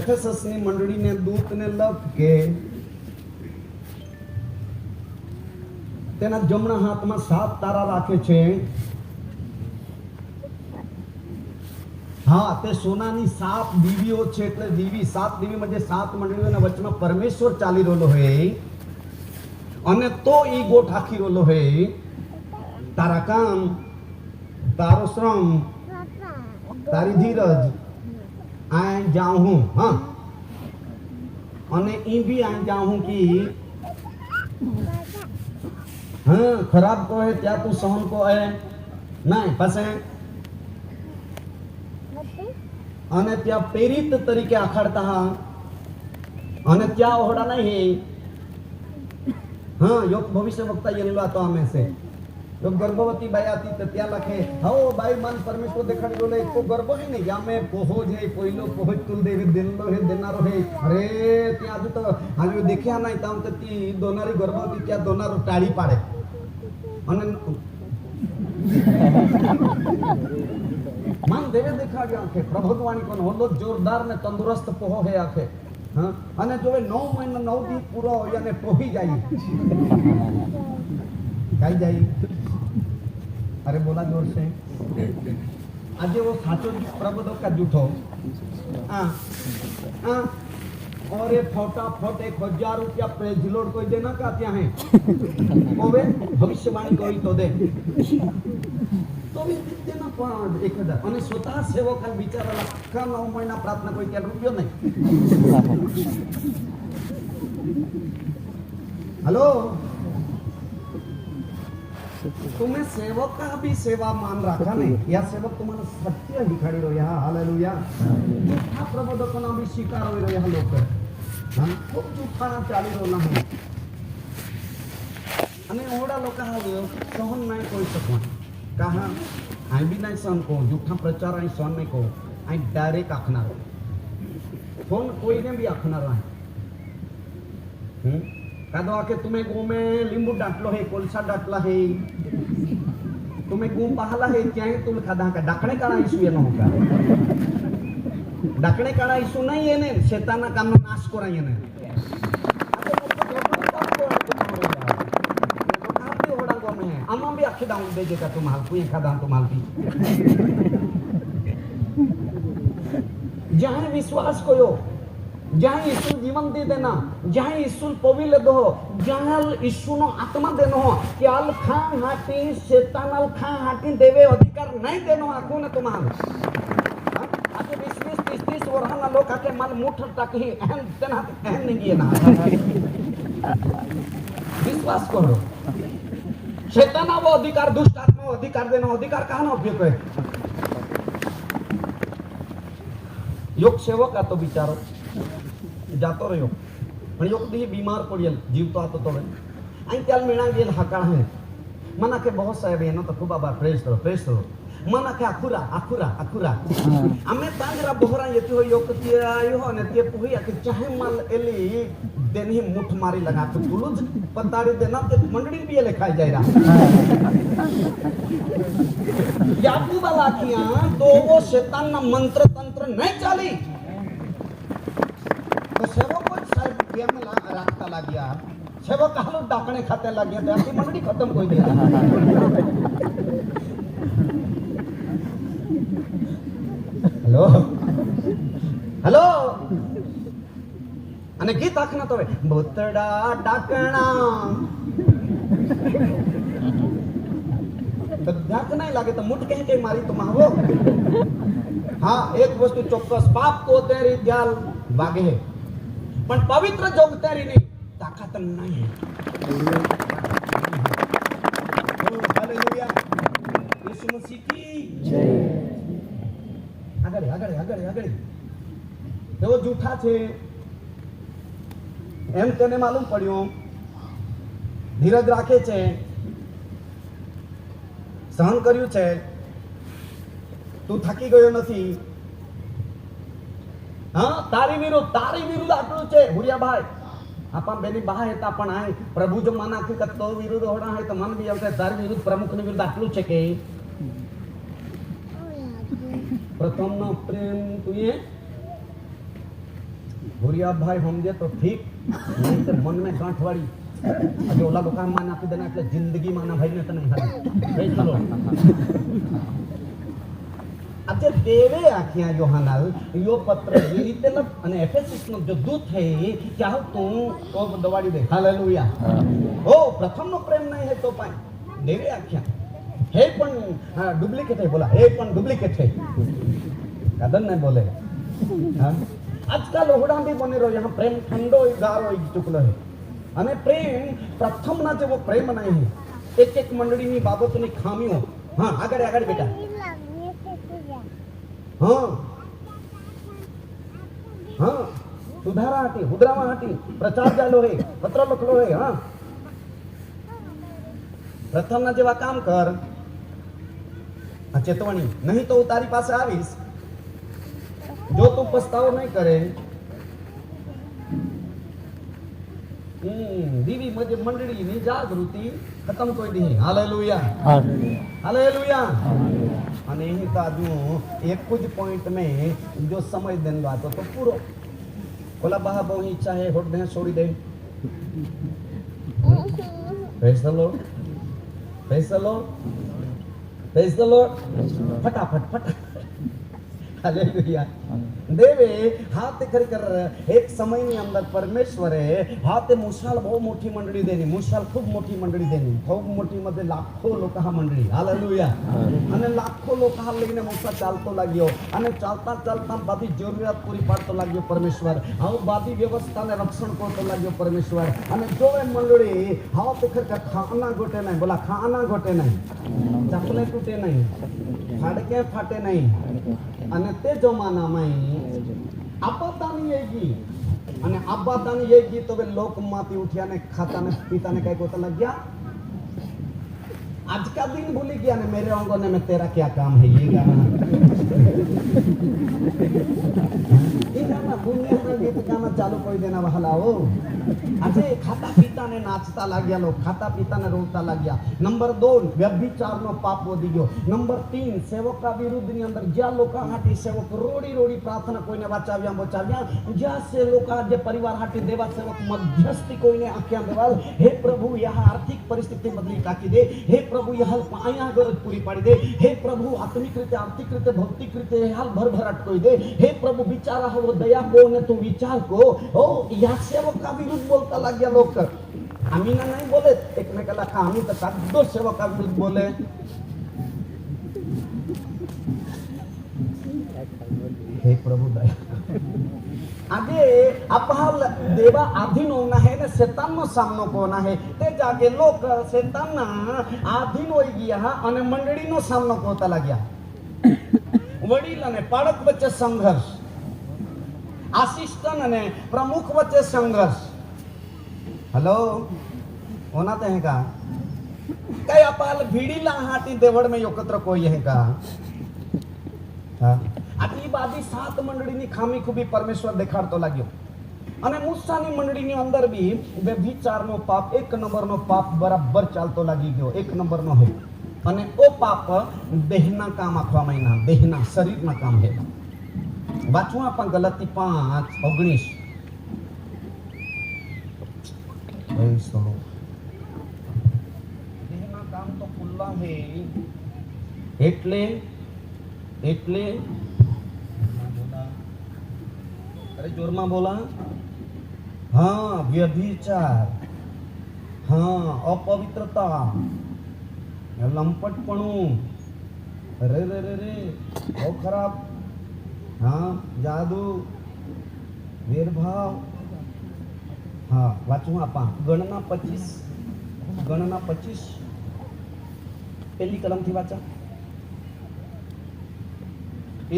एफेसस ની મંડળી ને દૂત ને લખ કે તેના જમણા હાથમાં 7 તારા રાખે છે हाँ ते सोनानी 7 दीवीओ छे એટલે दीवी 7 दीवी म्हणजे 7 मंडळीઓના વચમાં પરમેશ્વર ચાલી રહ્યો હે અને તો ઈ ગોઠ આખી રહ્યો હે તારા કામ તારો શ્રમ તારી ધીરજ આય જાઉં હું हाँ અને ઈ भी आय जाऊं हूं कि हाँ खराब को है त्या तू सहन को है नहीं पसे અને ત્યાં પ્રેરિત તરીકે આખડતા અને ત્યાં ઓહડા નહીં हाँ योग भविष्य वक्ता ये तो हमें से योग गर्भवती बाई आती तो त्या लखे हो बाई मन परमेश्वर देखाड़ी बोले को गर्भ ही नहीं या मैं पोहोज है पहिलो पोहोज तुल देवी दिनलो है देनारो है अरे त्या आज तो आज देखिया नहीं ताम तो ती दोनारी गर्भवती त्या दोनारो टाड़ी पाड़े અને मन देवे देखाड़ी आंखे प्रभुत्वाणी कोन होलो जोरदार ने तंदुरुस्त पोहो है आंखे हां અને જો 9 મહિના 9 દી પૂરો હોય અને પોહી જાય કાઈ જાય अरे बोला जोर से आज वो साचो प्रबोधक का झूठो हां हां और ये फटाफट 1000 रुपया प्रेज लोड कोई देना का क्या है ओवे भविष्यवाणी कोई तो दे तो भी देना पण 1000 અને स्वतः सेवकाल बिचाराला का 9 મહિના प्रार्थना कोई क्या रुपयो नहीं हेलो तुम्हें सेवक का भी सेवा मान रखा नहीं या सेवक तुम्हारा सत्य दिखाड़ी रो यहाँ हालेलुया झूठा प्रबोधक ना भी स्वीकार हो रहे हैं लोग हां खूब झूठा ना चाली रो ना है અને ઓડા લોકો આવ્યો सहन नहीं कोई सको कहा आई भी नहीं सहन को झूठा प्रचार आई सहन नहीं को आई डायरेक्ट आखना फोन कोई ने भी आखना रहा कादो आके तुम्हें गो में लींबू डाटलो है कोलसा डाटला है तुम्हें गो पहला है क्या है तुम खादा का डाकणे काळा इशू ये न होगा डाकणे काळा इशू नहीं है ने शैताना काम नो नाश करा ये ने आमा भी आखे डाउन दे देगा तुम हालपू ये खादा तुम हालपी जहां विश्वास कोयो जहाँ यीशु जीवन दे देना जहाँ यीशु पविल दो जहाँ यीशु नो आत्मा देनो हो कि अल खा हाटी शैतान अल खा हाटी देवे अधिकार नहीं देनो आखो ने तुम्हार आके 20-30 वर्षना लोग आके मन मुठ टाकी एहन तेना एहन नहीं गिए ना विश्वास करो शैतान वो अधिकार दुष्ट आत्मा अधिकार देनो अधिकार कहाँ ना उपयोग है योग सेवक आ तो बिचारो जातो रह्यो पण योग दी बीमार पड़ेल जीव तो आतो तो आई त्याल मीणा गेल हाकाळ है मना के बहुत साहेब एनो तो खूब आभार प्रेस करो मना के आखुरा आमे तांगरा बोहरा येती हो योग ते आयो हो ने ते पुही के चाहे माल एली देनी मुठ मारी लगा तो तुलुज पतारी देना ते मंडड़ी भी ये खाई जाएगा यापू वाला किया तो वो शैतान ना मंत्र तंत्र नहीं चाली तो सेवक को साहब गेम ला राखता ला गया सेवक हालो डाकणे खाते ला गया तो मंडड़ी खत्म कोई दिया हेलो અને ગીત આખના તો ભૂતડા ડાકણા તો ડાક નહીં લાગે તો મુઠ કહે કે મારી તો માવો હા એક વસ્તુ ચોક્કસ પાપ તો તેરી જાલ વાગે હે પણ પવિત્ર જોગ તેરી નહીં તાકાત નહીં હાલેલુયા યીશુ મસીહ की જય આગળ એવો જૂઠા છે એમ તેને માલુમ પડ્યું ધીરજ રાખે છે સહન કર્યું છે તું થાકી ગયો નથી હા તારી વિરુદ્ધ આટલું છે હુરિયાભાઈ આપણ બેની બહાર હતા પણ આ પ્રભુ જો મન આખી તો વિરુદ્ધ હોણા હોય તો મન બી આવશે તારી વિરુદ્ધ પ્રમુખની વિરુદ્ધ આટલું છે કે प्रथम ना प्रेम तुए भूरिया भाई समझे तो ठीक नहीं तो मन में गांठ वाली अभी ओला लोग माना आपी देना એટલે जिंदगी माना भाई ने तो नहीं हाल चलो આજે દેવે આખ્યા યોહાનલ यो पत्र ये रीते लग અને એફેસસ નો जो दूत है क्या हो तू को दवाड़ी दे हालेलुया ओ प्रथम नो प्रेम नहीं है तो पाए देवे आख्या हे पण डुप्लीकेट है बोला हे पण डुप्लीकेट है कदम नहीं बोले आजकल ओहड़ा भी बने रहो यहाँ प्रेम ठंडो गारो चुकलो है अने प्रेम प्रथम ना जो वो प्रेम नहीं है एक मंडली ની બાબતોની ખામીઓ હા આગળ બેટા હા સુધારા હતી ઉદરાવા હતી પ્રચાર ચાલો है પત્ર લખલો है હા પ્રથમ ના જેવા કામ કર આ ચેતવણી નહીં તો તારી પાસે આવીશ जो तू पछताओ नहीं करे दीवी मजे मंडली नी जागृति खत्म कोई नहीं हालेलुया અને અહીં તાજુ એક જ પોઈન્ટ में जो समय देन बात तो पूरो बोला बहा बहु इच्छा है होट दे छोड़ी दे प्रेज द लॉर्ड फटाफट हालेलुया देवे हाथ कर एक समय ની અંદર પરમેશ્વરે હાથે મુશાલ બહુ મોટી મંડળી દેની મુશાલ ખૂબ મોટી મંડળી દેની ખૂબ મોટી मध्ये લાખો લોકો આ મંડળી હાલેલુયા અને લાખો લોકો આ લઈને મુસા ચાલતો લાગ્યો અને ચાલતા બધી જરૂરિયાત પૂરી પાડતો લાગ્યો પરમેશ્વર આવ બધી વ્યવસ્થાને રક્ષણ કરતો લાગ્યો પરમેશ્વર અને જો એ મંડળી હાથ कर ખાના ગોટે નહીં બોલા ખાના ગોટે નહીં ચપલે તૂટે નહીં ફાડકે ફાટે નહીં અને તે જમાનામાં આપતાની એગી અને આપતાની એગી તો વે લોકમાંથી ઉઠ્યા ને ખાતા ને પીતા ने कई कोता लग गया आज का दिन भूल गया ने मेरे अंगों में तेरा क्या काम है ये गाना ये गाना भूलने में गीत गाना चालू कोई देना वाला हो આજે ખાતા પીતા ને નાચતા લાગ્યા લોક ખાતા પીતા ને રોતા લાગ્યા નંબર 2 વ્યભિચાર નો પાપ વધી ગયો નંબર 3 સેવકા વિરુદ્ધ ની અંદર જ્યાં લોકા હાટી સેવક રોડી પ્રાર્થના કોઈને વાચાવ્યા જ્યાં से लोका जे परिवार हाटी देवा सेवक मध्यस्थी कोઈને આખ્યા દેવાલ हे प्रभु यहाँ आर्थिक परिस्थिति बदली टाकी दे हे प्रभु यहाँ आया गरज पूरी पाड़ी दे हे प्रभु आत्मिक रीते आर्थिक रीते भौतिक रीते हाल भरभराट कोई दे हे प्रभु बिचारा हो दया को ने तू विचार को ओ या सेवका विरुद्ध बोलता लग गया लोग आम्ही ना नहीं बोले एकमेकाला का आम्ही तर साधो सेवका विरुद्ध बोले हे प्रभु दया आगे अपहाल देवा आधीन होना है ने शैतान नो सामनो कोना है ते जागे लोग शैतान ना आधीन होई गया અને મંડળી નો સામનો કોતા લાગ્યા વડીલ અને બાળક વચ્ચે સંઘર્ષ આસિસ્ટન્ટ અને પ્રમુખ વચ્ચે સંઘર્ષ. હલો होनाते हैं का काय अपाल भिडीला हाटी देवड में एकत्र कोई है का हा आटली बादी सात मंडळीनी खामी खूबी परमेश्वर देखाडतो लाग्यो અને મૂસાની મંડળીની અંદર બી વ્યભિચારનો પાપ એક નંબરનો પાપ બરાબર ચાલતો લાગી ગયો એક નંબરનો હે અને ઓ પાપ દેહના કામ આખવા મહિના દેહના શરીરના કામ હે વાંચવું આપણ ગલાતી 5:19 દેહના કામ તો ખુલ્લા હે એટલે એટલે अरे जोर में बोला हाँ व्यभिचार हाँ अपवित्रता लंपटपणु रे रे रे रे बहुत खराब हाँ जादू वेरभाव हाँ वाचू आपा गणना 25 पहली कलम थी वाचा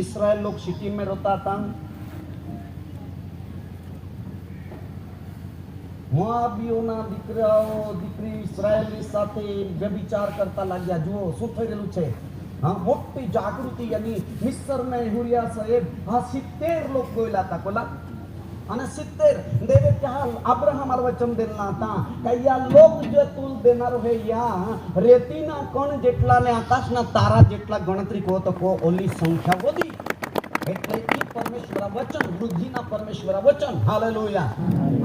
इस्राएल लोग सिटी में रहता था મોઆબીઓના દીકરાઓ દીકરી ઇઝરાયલની સાથે વ્યભિચાર કરતા લાગ્યા. જુઓ શું થઈ રહેલું છે. હા મોટી જાગૃતિ અને મિસ્રમાં હુરિયા સાહેબ 70 लोग ગયેલા હતા કોલા અને 70 દેવે क्या अब्राहम आर वचन देना था कया लोग जो तुल देनार है या रेतीना कण जेटला ने आकाशना तारा जेटला गणतरी को तो को ओली संख्या वधी એટલે ઈ પરમેશ્વર વચન વૃદ્ધિના પરમેશ્વર વચન હાલેલુયા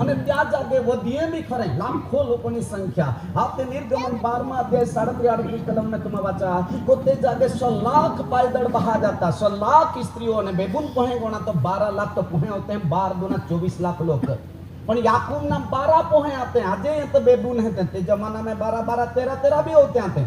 અને ત્યાં જાગે વધીએ બી ખરે લાખો લોકોની સંખ્યા આપતે નિર્ગમન 12 અધ્યાય 37 કલમ में तुम वाचा को ते जागे 100 लाख पायदड़ बहा जाता 100 लाख स्त्रियों ने बेबुन पहे गोना तो 12 लाख तो पहे होते हैं 12 दूना 24 लाख लोग पण याकूब ना 12 पहे आते हैं आज तो बेबुन है ते जमाना में 12 12 13 13 भी होते आते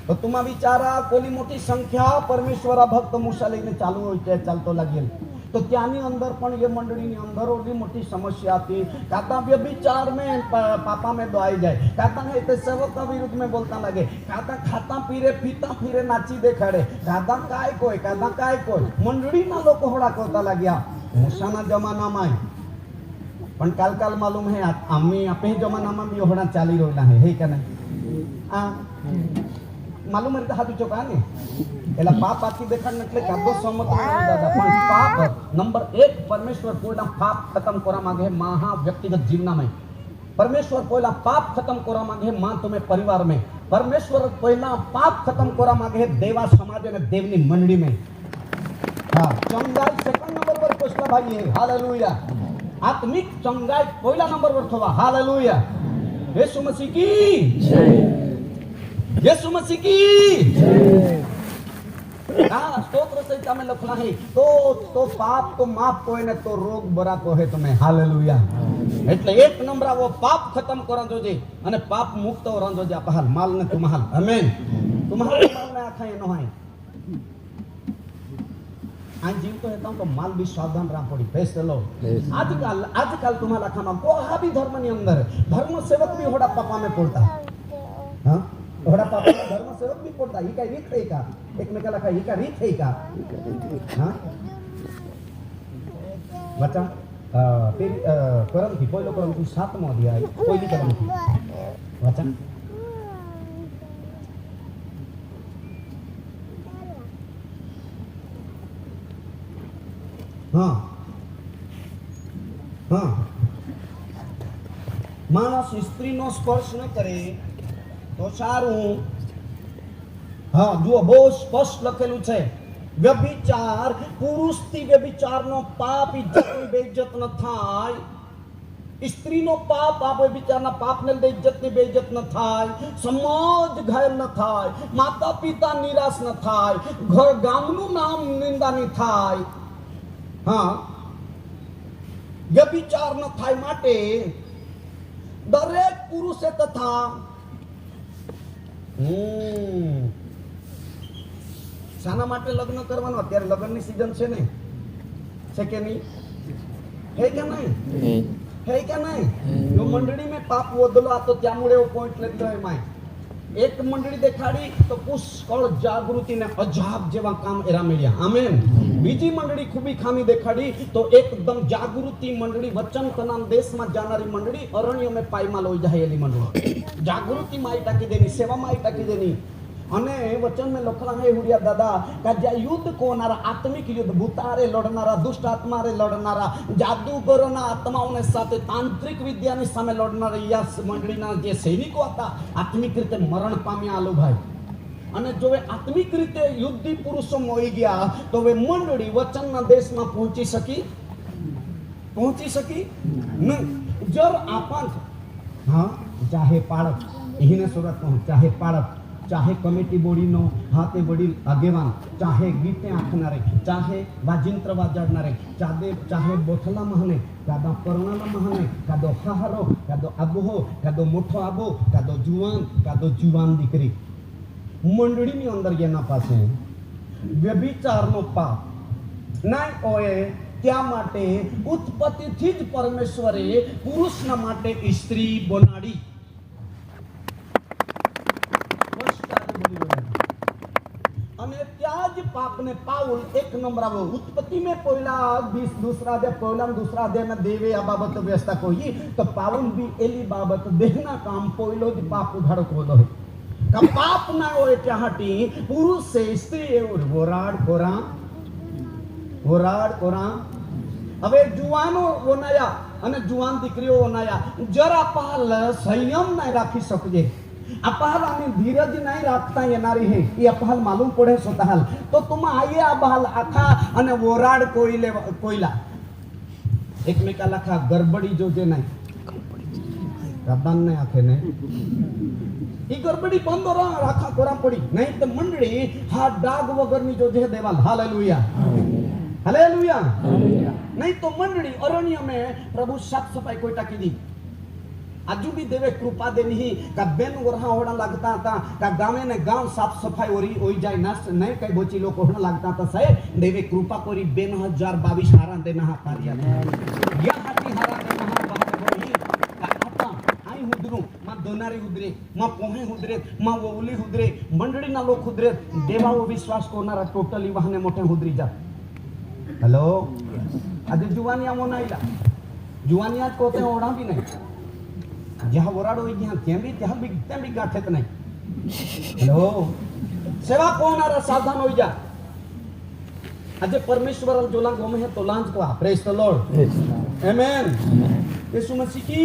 तो तुम्हा विचारा कोली मोटी संख्या परमेश्वर भक्त मूसा लईने चालू होय चालतो लागेल तो त्यानी अंदर पण ये मंडळीनी अंदर ओली मोटी समस्या थी काता व्यभिचार में पापा में दवाई जाए काता है ते सेवक विरुद्ध में बोलता लगे काता खाता पीरे पीता फिरे नाची देखाडे काता काय कोई मंडळीना लोक होडा करता लाग्या मूसाना जमानामां पण काल मालूम है आम्ही आपे जमानामां बी होडा चाली रोला है का नहीं आ मालूम है हाथ चौका ने एला पाप आखी देखाड એટલે કાદો સમત દાદા પણ પાપ નંબર 1 પરમેશ્વર કોઈના પાપ ખતમ કરવા માંગે મહા વ્યક્તિગત જીવનમાં परमेश्वर पहिला पाप खत्म करा मागे मां तुम्हें परिवार में परमेश्वर पहिला पाप खत्म करा मागे देवा समाज ने देवनी मंडली में हां चंगाई सेकंड नंबर पर पोचला भाई है हालेलुया आत्मिक चंगाई पहिला नंबर पर थवा हालेलुया यीशु मसीह की जय यीशु मसीह की हाँ स्तोत्र संहिता में लखला है तो पाप तो माफ कोई ने तो रोग बरा को है तुम्हें हालेलुया એટલે એક નંબર આવો પાપ ખતમ કરા જોજે અને પાપ મુક્ત રહો જોજે આપહાલ માલ ને તુમહાલ આમેન तुम्हारे माल में आखा ये नहाय आज जीव तो हेता तो माल भी सावधान रहा पड़ी प्रेज द लॉर्ड आजकल तुम्हारा खाना कोहा भी धर्म ની અંદર धर्म सेवक भी होड़ा पापा में पड़ता हां होड़ा पापा में धर्म सेवक भी पड़ता ही काय रीत है का एकमेकाला काय ही का रीत है का हां बच्चा फिर करम थी पहिलो करम थी 7मो अध्याय पहिली करम थी बच्चा हाँ हाँ मानस स्त्री नो स्पर्श न करे तो सारू हाँ जो बहुत स्पष्ट लखेलू छे व्यभिचार पुरुष थी व्यभिचार नो पाप इज्जत नी बेइज्जत न थाय स्त्री नो पाप आप व्यभिचार ना पाप ने बेइज्जत नी बेइज्जत न थाय समाज घायल न थाय माता पिता निराश न थाय घर गाम नु नाम निंदा नी थाय हाँ व्यभिचार न थाय माटे दरेक पुरुषे तथा शाना माटे लग्न करवानो अत्यारे लग्ननी सीजन छे ने छे के नहीं है क्या नहीं है क्या नहीं जो मंडली में पाप वदलो आ तो त्यामुळे वो पॉइंट लेतो है माय એક મંડળી દેખાડી તો પુષ્કળ જાગૃતિ ને અજાબ જેવા કામ એરા મળ્યા. આમેન. બીજી મંડળી ખૂબી ખામી દેખાડી તો એકદમ જાગૃતિ મંડળી વચન કનામ દેશમાં જાનારી મંડળી અરણ્ય में પાયમાં લોઈ જાયેલી મંડળી. જાગૃતિ માં ટાકી દેની, સેવામાં ટાકી દેની. અને વચન में લખણા હે હુડિયા દાદા કે જ્યાં યુદ્ધ કોનારા આત્મિક યુદ્ધ ભૂતારે લડનારા, દુષ્ટ આત્મારે લડનારા, જાદુગરોના આત્માઓને સાથે તાંત્રિક વિદ્યાની સામે લડનારા યા મંડળીના જે સૈનિકો હતા આત્મિક રીતે મરણ પામ્યા આલુ ભાઈ. અને જો એ આત્મિક રીતે યુદ્ધી પુરુષો મોઈ ગયા તો હવે મંડળી વચનના દેશમાં પહોંચી શકી નહીં. જર આપણ હા ચાહે પાળક એને સુરત કહું, ચાહે પાળક, ચાહે કમિટી બોડીનો હાથે વડીલ આગેવાન, ચાહે ગીતે આંખનારે, ચાહે વાજિંત્ર વાજાડનારે, ચાહે બોથલા મહને, કાદો પરણાલા મહને, કાદો હાહરો, કાદો આબોહો, કાદો મોઠો આબો, કાદો જુવાન દીકરી મંડળીની અંદર એના પાસે વ્યભિચારનો પાપ ના હોય. ત્યાં માટે ઉત્પત્તિથી જ પરમેશ્વરે પુરુષના માટે સ્ત્રી બનાડી. અને ત્યાં જ પાપને પાઉલ એક નંબર આવ્યો. उत्पत्ति में पहला 20 दूसरा अध्याय, पहला में दूसरा अध्याय में देवे आ बाबत व्यवस्था कोई तो पाउल भी एली बाबत देहना काम पहलो ज पाप उधारो को दो का पाप ना होए चाहती पुरुष से स्त्री वोराड कोरा હવે જુવાનો ઓનાયા અને જુવાન દીકરીઓ ઓનાયા. જરા પાલ સંયમ ના રાખી શકજે. अपहल आने धीरज नहीं रखता ये नारी है ये अपहल मालूम पड़े सोताहल तो तुम आइए अपहल आखा अने वोराड कोयला एकमेका लखा गड़बड़ी जो जे नहीं रबान ने आखे ने ई गड़बड़ी बंद राखा कोरा पड़ी नहीं तो मंडली हा डाग वगरनी जो जे देवाल. Hallelujah hallelujah. नहीं तो मंडली अरण्य में प्रभु साफ सफाई कोई टाकी दी. आजू भी देवे कृपा देनी ही का बेन वरहा होना लगता था का गाँव ने गाँव साफ सफाई होई जाए नष्ट नहीं कई बोची लोग होना लगता था सहे देवे कृपा कोरी 2022 हारा देना हा कार्य या हाथी हारा देना हा बात होई का आता आई हुदरू मां दोनारी हुदरे मां पोहे हुदरे मां वोली हुदरे मंडળી ना लोग हुदरे देवाओ विश्वास कोनारा टोटली वहाने मोटे हुदरी जा. हेलो आज जुवानिया मोनाइला जुवानिया कोते ओढ़ा भी नहीं जहाँ वराड हो गया ત્યાં બી ગાંઠે નહીં. હેલો સેવા કોનારા સાવધાન હોઈ જા. આજે પરમેશ્વર જોલા ગમે હે તો લાંચ કો પ્રેઝ ધ લોર્ડ આમેન. यीशु मसीह की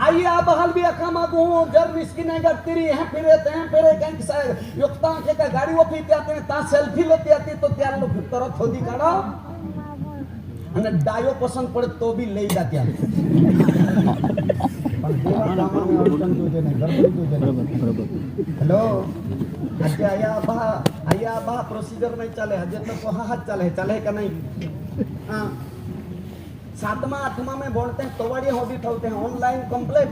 आइए अब हाल भी अखा मागो जर रिस्की नहीं करती रही है फिरे कहीं से युक्ता के का गाड़ी वो पीते आते हैं ता सेल्फी लेते आती तो त्यार लोग तरह खोदी काढा અને ડાયો પસંદ પડે તો બી લઈ જા ત્યાં. પણ દેવા કામમાં અડચણ જોજે નહીં, ગરબડી જોજે નહીં. હેલો આજે આયા બા પ્રોસિજર નહીં ચાલે. આજે તો હાથ ચાલે કે નહીં. हाँ 7मा 8मा में बोलते हैं तोवाड़िया हॉबी होते हैं ऑनलाइन कंप्लेंट.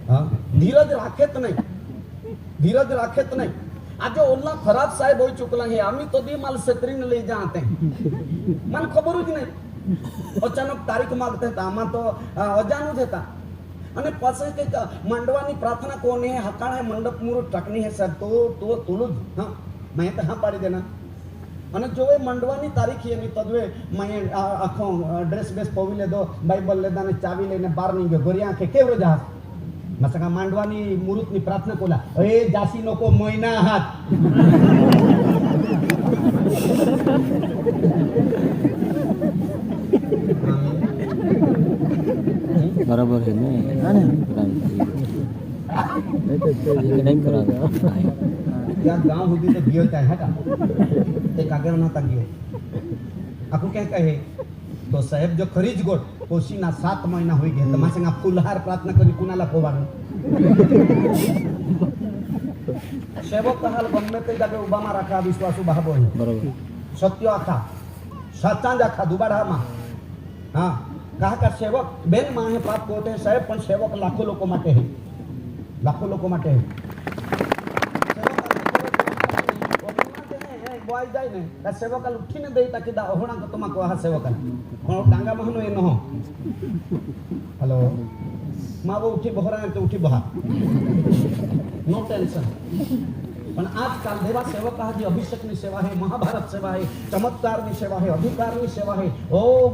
हाँ धीरज राखे तो नहीं. आज ओला खराब साहेब हो चुकला है आम्ही तो दी माल सेत्री ने ले जाते हैं मन खबर જ નહીં. अचानक तारीख मागते हैं आमा तो अजानु ज હતા. અને પાસે કે માંડવાની પ્રાર્થના કોને હે હકાળ હે મંડપ મુરુ ટકની હે સર તો તુલુજ હા मैं तो हाँ पाड़ी देना. અને જો એ મંડવાની તારીખ એની તદવે मैं આખો ડ્રેસ બેસ પવી લેદો બાઇબલ લેદા ને ચાવી લઈને બહાર ની ગયો ઘરિયા કે કેવરો જા મસકા માંડવાની મુહૂર્તની પ્રાર્થના કોલા એ જાસી લોકો મોયના હાથ बराबर है नहीं नहीं करा या गांव हुदी तो गियो चाहे हटा ते कागर ना तंगियो आपको क्या कहे तो साहेब जो खरीज गोट कोशीना 7 महीना होई गए तमा संग फुलहार प्रार्थना करी कुनाला पोवानो सेवक कहल गम्मे ते जाके उबामा रखा विश्वास उबाबो बराबर सत्य आखा सच्चा आखा दुबारा मा हां कहा का सेवक बेन माने पाप कोते साहेब पण सेवक लाखों लोगों माटे है बोय जाय ने का सेवक उठी ने देई ताकि दा होणा को तुमा को हा सेवक कोन डांगा महनो ए न हो हेलो माँ वो उठी बहरा है तो उठी बहा नो टेन्शन पण आजकाल देवा सेवकाची अभिषेकनी सेवा है, महाभारत सेवा है, चमत्कारनी सेवा है, अधिकारनी सेवा है,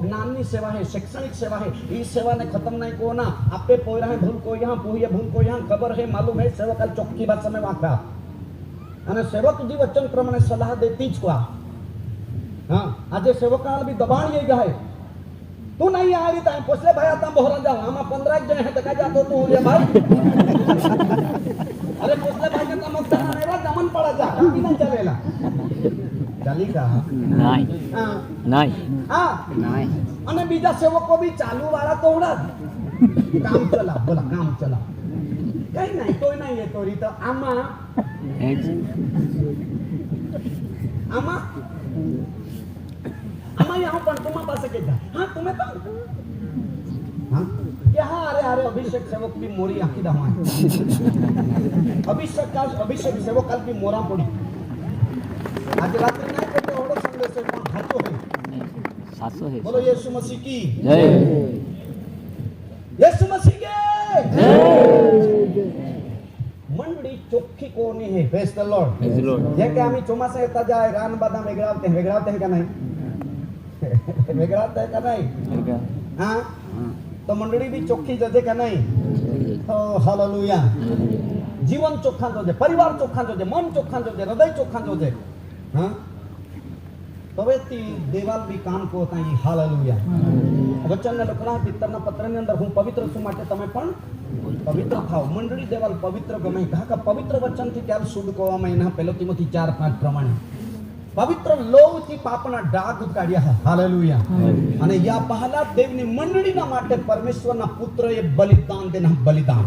ज्ञाननी सेवा है, शैक्षणिक सेवा है। इस सेवा ने खत्म नहीं को ना आपे पोयरा है भूल को यहाँ पोहिए भूल को यहाँ खबर है मालूम है सेवकाल चौकी बात समय वाका અને સેવક જી વચન પ્રમાણે સલાહ દેતી જ કો હા આજે સેવકાલ भी દબાણ ये गए तू नहीं आ रही था पोसले भाई आता बोहरा जाओ हम 15 जन है तो का जातो तू ये भाई अरे पोसले भाई का मत नहीं दमन पड़ा जा की नहीं चलेला ચાલી કા નાઈ હા નાઈ હા નાઈ અને બીજા સેવકો બી ચાલુ વાળા તો ઉડા કામ ચલા બોલા કામ ચલા કઈ નહીં તોય નહીં એ તોરી તો આમાં આમાં આમાં यहाँ पण तुम्हा પાસે કે હા તમે તો હા કે હા अरे अभिषेक सेवक भी मोरी आखी दमा अभिषेक सेवक काल भी मोरा पड़ी आज रात्रि नहीं करते ओडो संदेश है पण हातो है 700 है बोलो यीशु मसीह की जय यीशु मसीह की जय मंडळी चोखी कोणी है प्रेज द लॉर्ड ये क्या आम्ही चोमासा येता जाय रान बादाम वेगळावते हैं का नहीं वेगळावते हैं का नहीं हां तो मंडळी भी चोखी जजे का नहीं ओ हालेलुया जीवन चोखा जोजे परिवार चोखा जोजे मन चोखा जोजे हृदय चोखा जोजे हां तबे ती देवाल भी काम को होता है हालेलुया वचन ने लखना पितरना पत्र ने अंदर हूँ पवित्र छु माटे તમે પણ पवित्र થાઓ મંડળી દેવાલ પવિત્ર ગમે કहा का पवित्र वचन थी त्यार शुद्ध कोवा महीना पहलो तिमोथी 4:5 प्रमाणे पवित्र लोहથી પાપના ડાઘ કાઢ્યા હાલેલુયા અને યા પહેલા દેવની મંડળીના માટે પરમેશ્વરના પુત્રએ બલિદાન દેના બલિદાન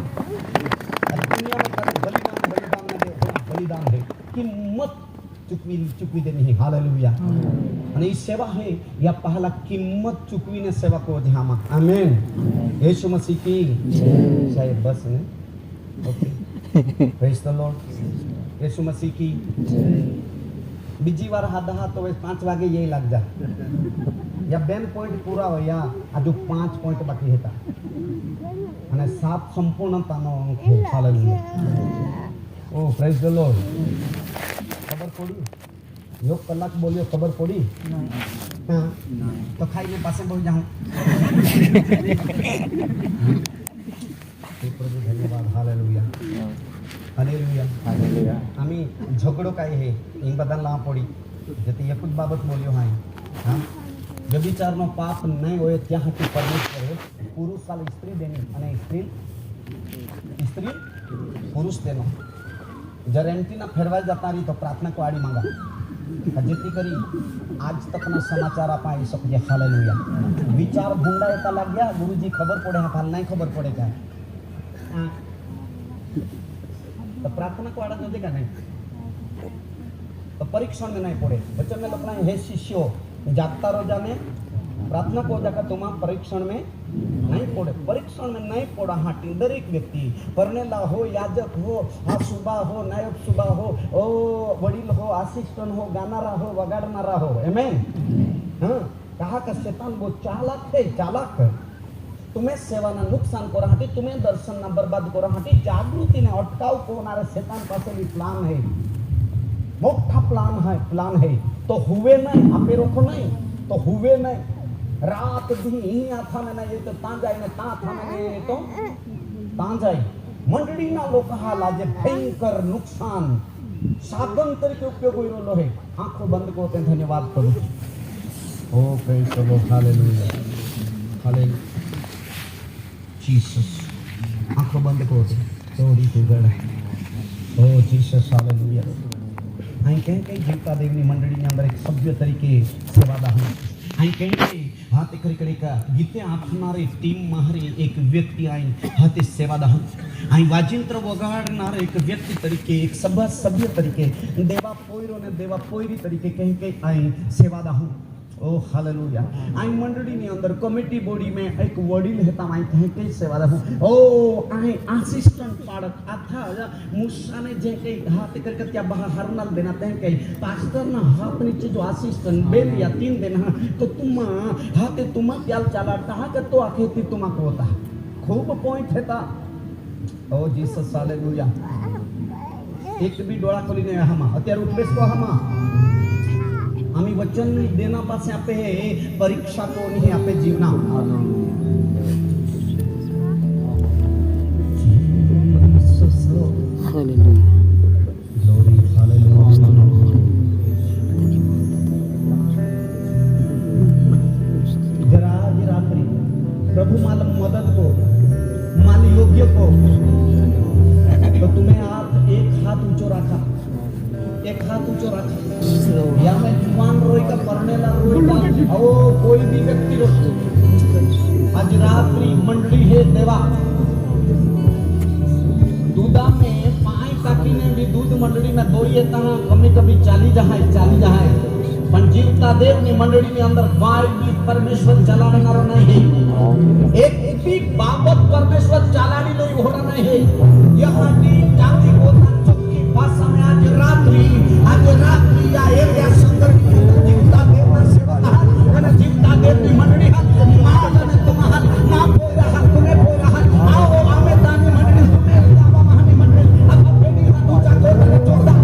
दुनिया में करे बलिदान ने दे बलिदान है किंमत चुकवी देनी है हालेलुया અને ई सेवा है या पहला किंमत चुकवीने सेवा को ध्यामा आमेन यीशु मसीह की शायद बस ने ओके प्रेज द लॉर्ड यीशु मसीह की बीजी बार हाथ तो 5 वागे यही लग जा या बेन पॉइंट पूरा हो या आजू 5 पॉइंट बाकी हेता અને 7 સંપૂર્ણતાનો અંક છે હાલેલુયા ઓ પ્રેઝ ધ લॉर्ड ખબર પડી योग कलाक बोलियो खबर पड़ी हाँ तो खाई में पासे बोल जाऊं प्रभु धन्यवाद हालेलुया हालेलुया हालेलुया आम्ही झगड़ो काय है इन बदल ला पड़ी जते एकच बाबत बोलियो हाय हां व्यभिचारनो पाप नहीं होए त्या हाटी परमेश्वर पुरुष साल स्त्री देनी અને स्त्री पुरुष देनो जर एमटी ना फेरवा जाता रही तो प्रार्थना को आड़ी मांगा जेती करी आज तक ना समाचार आप आई सकते हालेलुया विचार भूंडा येता लग गया गुरुजी खबर पड़े हाल नहीं खबर पड़े क्या तो प्रार्थना को आड़ा जो देगा नहीं तो परीक्षण में नहीं पड़े बच्चों में लोग हे शिष्यों जागता रोजा में प्रार्थना को जाकर तुम परीक्षण में नहीं पड़े परीक्षण में नहीं पड़ा हाटी दरेक व्यक्ति परनेला हो याजक हो सुबा हो नायब सुबा हो ओ वडील हो असिस्टेंट हो गानारा हो वगाड़नारा हो आमेन हां कहा का शैतान वो चालाक है चालाक तुम्हें सेवा ना नुकसान को रहाटी तुम्हें दर्शन ना बर्बाद को रहाटी जागृति ने अटकाव को होनारे शैतान पासे भी प्लान है मोटा प्लान है तो हुए नहीं आपे रोको नहीं तो हुए नहीं रात दी आथा में नहीं तो ता जाए ने ता था में तो ता जाए मंडली ना लोक हाल आज भयंकर नुकसान साधन तरीके उपयोग होई रहलो है आंखों बंद को ते धन्यवाद प्रभु oh praise the Lord hallelujah hallelujah Jesus आंखों बंद को ते थोड़ी सी गड़ ओ जीसस हालेलुया आई कहीं जीवता देवनी मंडली के अंदर एक सभ्य तरीके सेवादार हूं आई कहीं हाथ करी का गीते आखनारे टीम माहरी एक व्यक्ति आई हाथे सेवादार आई वाजिंत्र वगाड़नारे एक व्यक्ति तरीके एक सभ्य तरीके देवा पोयरो ने देवा पोयरी तरीके कहीं आई सेवादार हूं ओ हालेलुया आई मंडली ने अंदर कमिटी बॉडी में एक वडील हेता आई कहीं सेवादार हूं ओ आई असिस्टेंट पाड़क आथा मूसा ने जे कई हाथ करके त्या बाहर हरनल देना ते कई पास्टर ना हाथ नीचे जो असिस्टेंट बेल या 3 देना तो तुम हाथे तुम त्याल चला ता के तो आखे ती तुम को होता खूब पॉइंट हेता ओ जीसस हालेलुया एक भी डोळा खोलीने हमा અત્યારે ઉપદેશ તો હમા आम्ही वचन देना पासे आपे हे परीक्षा को नहीं आपे जीवना Hallelujah. Glory, hallelujah. जरा ही रात्रि प्रभु माल मदद को माल योग्य को तो तुम्हें आप एक हाथ ऊंचो रखा या मैं जुबान रोई का पढ़नेला रोई का ओ कोई भी व्यक्ति रो आज रात्रि मंडली है देवा दूधा में पाई काकी ने भी दूध मंडली में दोई येता कभी चाली जहाय पण जीवता देव ની મંડળી ની અંદર કોઈ બી પરમેશ્વર ચલાવનારો નહીં એક બી બાબત પરમેશ્વર ચલાવી લઈ હોડા નહીં યહાની જાતિ પોતા ચોકી ભાષા में आज रात्रि या एरिया संगर जीवता देव ना सेवा અને જીવતા દેવ ની મંડળી માં અને તમારા માં પોરા તમે પોરા आओ आमे दानी मंडली सुने बाबा महानी मंडली अब बेटी हाथों जाकर जोड़ा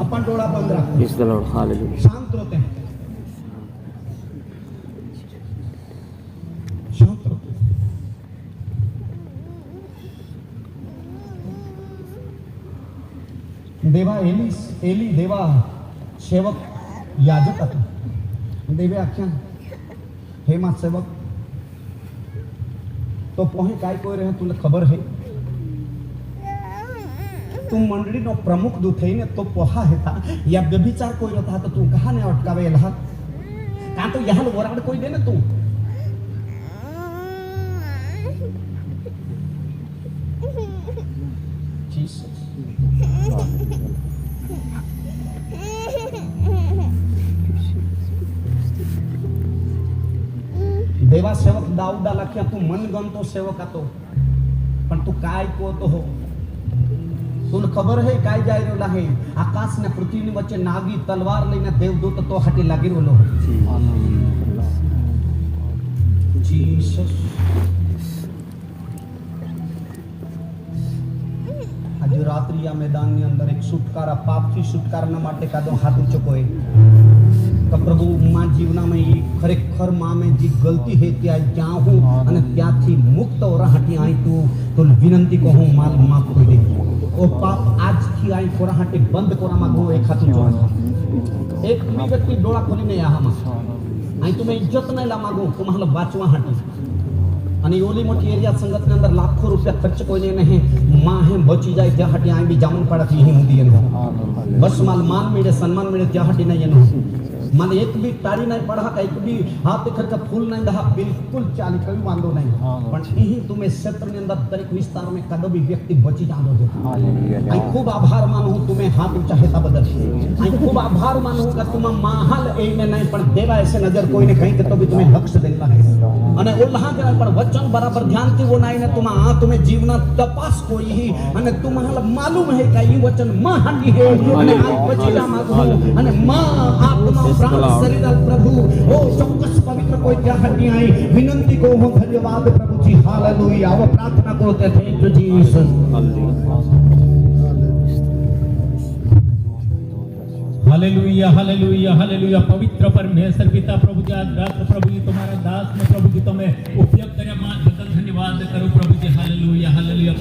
अपन डोळा बंद रख Praise the Lord. Hallelujah. शांत होते हैं शांत होते हैं देवा एली देवा सेवक याजक હતો देवे आख्या हे मा सेवक तो पोहे काय कोई रहे तुला खबर है तू मंडली नो प्रमुख दूत है ने तो पोहा है था या व्यभिचार कोई रहता तो तू कहाँ ने अटकावे लहा कहाँ तो यहाँ वराड कोई दे ना तू जीसस देवा सेवक दाऊदा लख्या तू मनगमतो सेवक હતો पण तू काय कोतो हो तुला खबर है काय जाय रहला है आकाश ने पृथ्वी वच्चे नागी तलवार लઈને देवदूत तो हटी लागी रहलो जीसस आज रात्रि या मैदान ની અંદર એક છુટકારા પાપથી છુટકારાના માટે કાદો હાથ ઊંચો કોઈ तो प्रभु मां जीवना में खरेखर मां में जी गलती है त्या जाऊं અને ત્યાંથી મુક્ત ઓરાહટી आई तू विनंती को हूं माल माफ कर दे ओ पाप आज की आई कोराहटी बंद कोरा मागो एक हाथ जोड़ा एक भी व्यक्ति डोळा खोलीने या हमा आई तुम्हें इज्जत नहीं ला मागो तुम्हाला वाचवा हाटी आणि ओली मोठी एरिया संगत ने अंदर लाखों रुपया खर्च कोई नहीं मां है बची जाए त्या हटी आई भी जामन पड़ा थी यही हुंदी है बस माल मान मिले सम्मान मिले त्या हटी नहीं है मन एक भी तारी नहीं पढ़ा का एक भी हाथ खर का फूल नहीं दहा बिल्कुल चाली कभी वांदो नहीं पण यही तुम्हें क्षेत्र के अंदर दरेक विस्तार में कदो भी व्यक्ति बची जानो दे आई खूब आभार मानू तुम्हें हाथ ऊंचा हेता बदल आई खूब आभार मानू का तुम महाल ए में नहीं पण देवा ऐसे नजर कोई ने कहीं के तो भी तुम्हें हक से देना है અને ઉલ્લાહ કરે પણ વચન બરાબર ધ્યાનથી वो नहीं ने तुम्हें जीवन तपास कोई ही અને तुम्हाला मालूम है का ये वचन महानी है અને આ બચીલા માંગો અને मां आत्मा प्राण शरीर प्रभु ओ ચોક્કસ पवित्र कोई क्या हड्डी आई विनंती जी को हूँ धन्यवाद प्रभु जी, हालेलुया। वो प्रार्थना करते thank you Jesus. Hallelujah hallelujah hallelujah. पवित्र परमेश्वर पिता प्रभु जी, आज रात प्रभु जी तुम्हारा दास ने प्रभु जी तुम्हें उपयोग करे, मां धन्यवाद करो प्रभु जी, हालेलुया हालेलुया।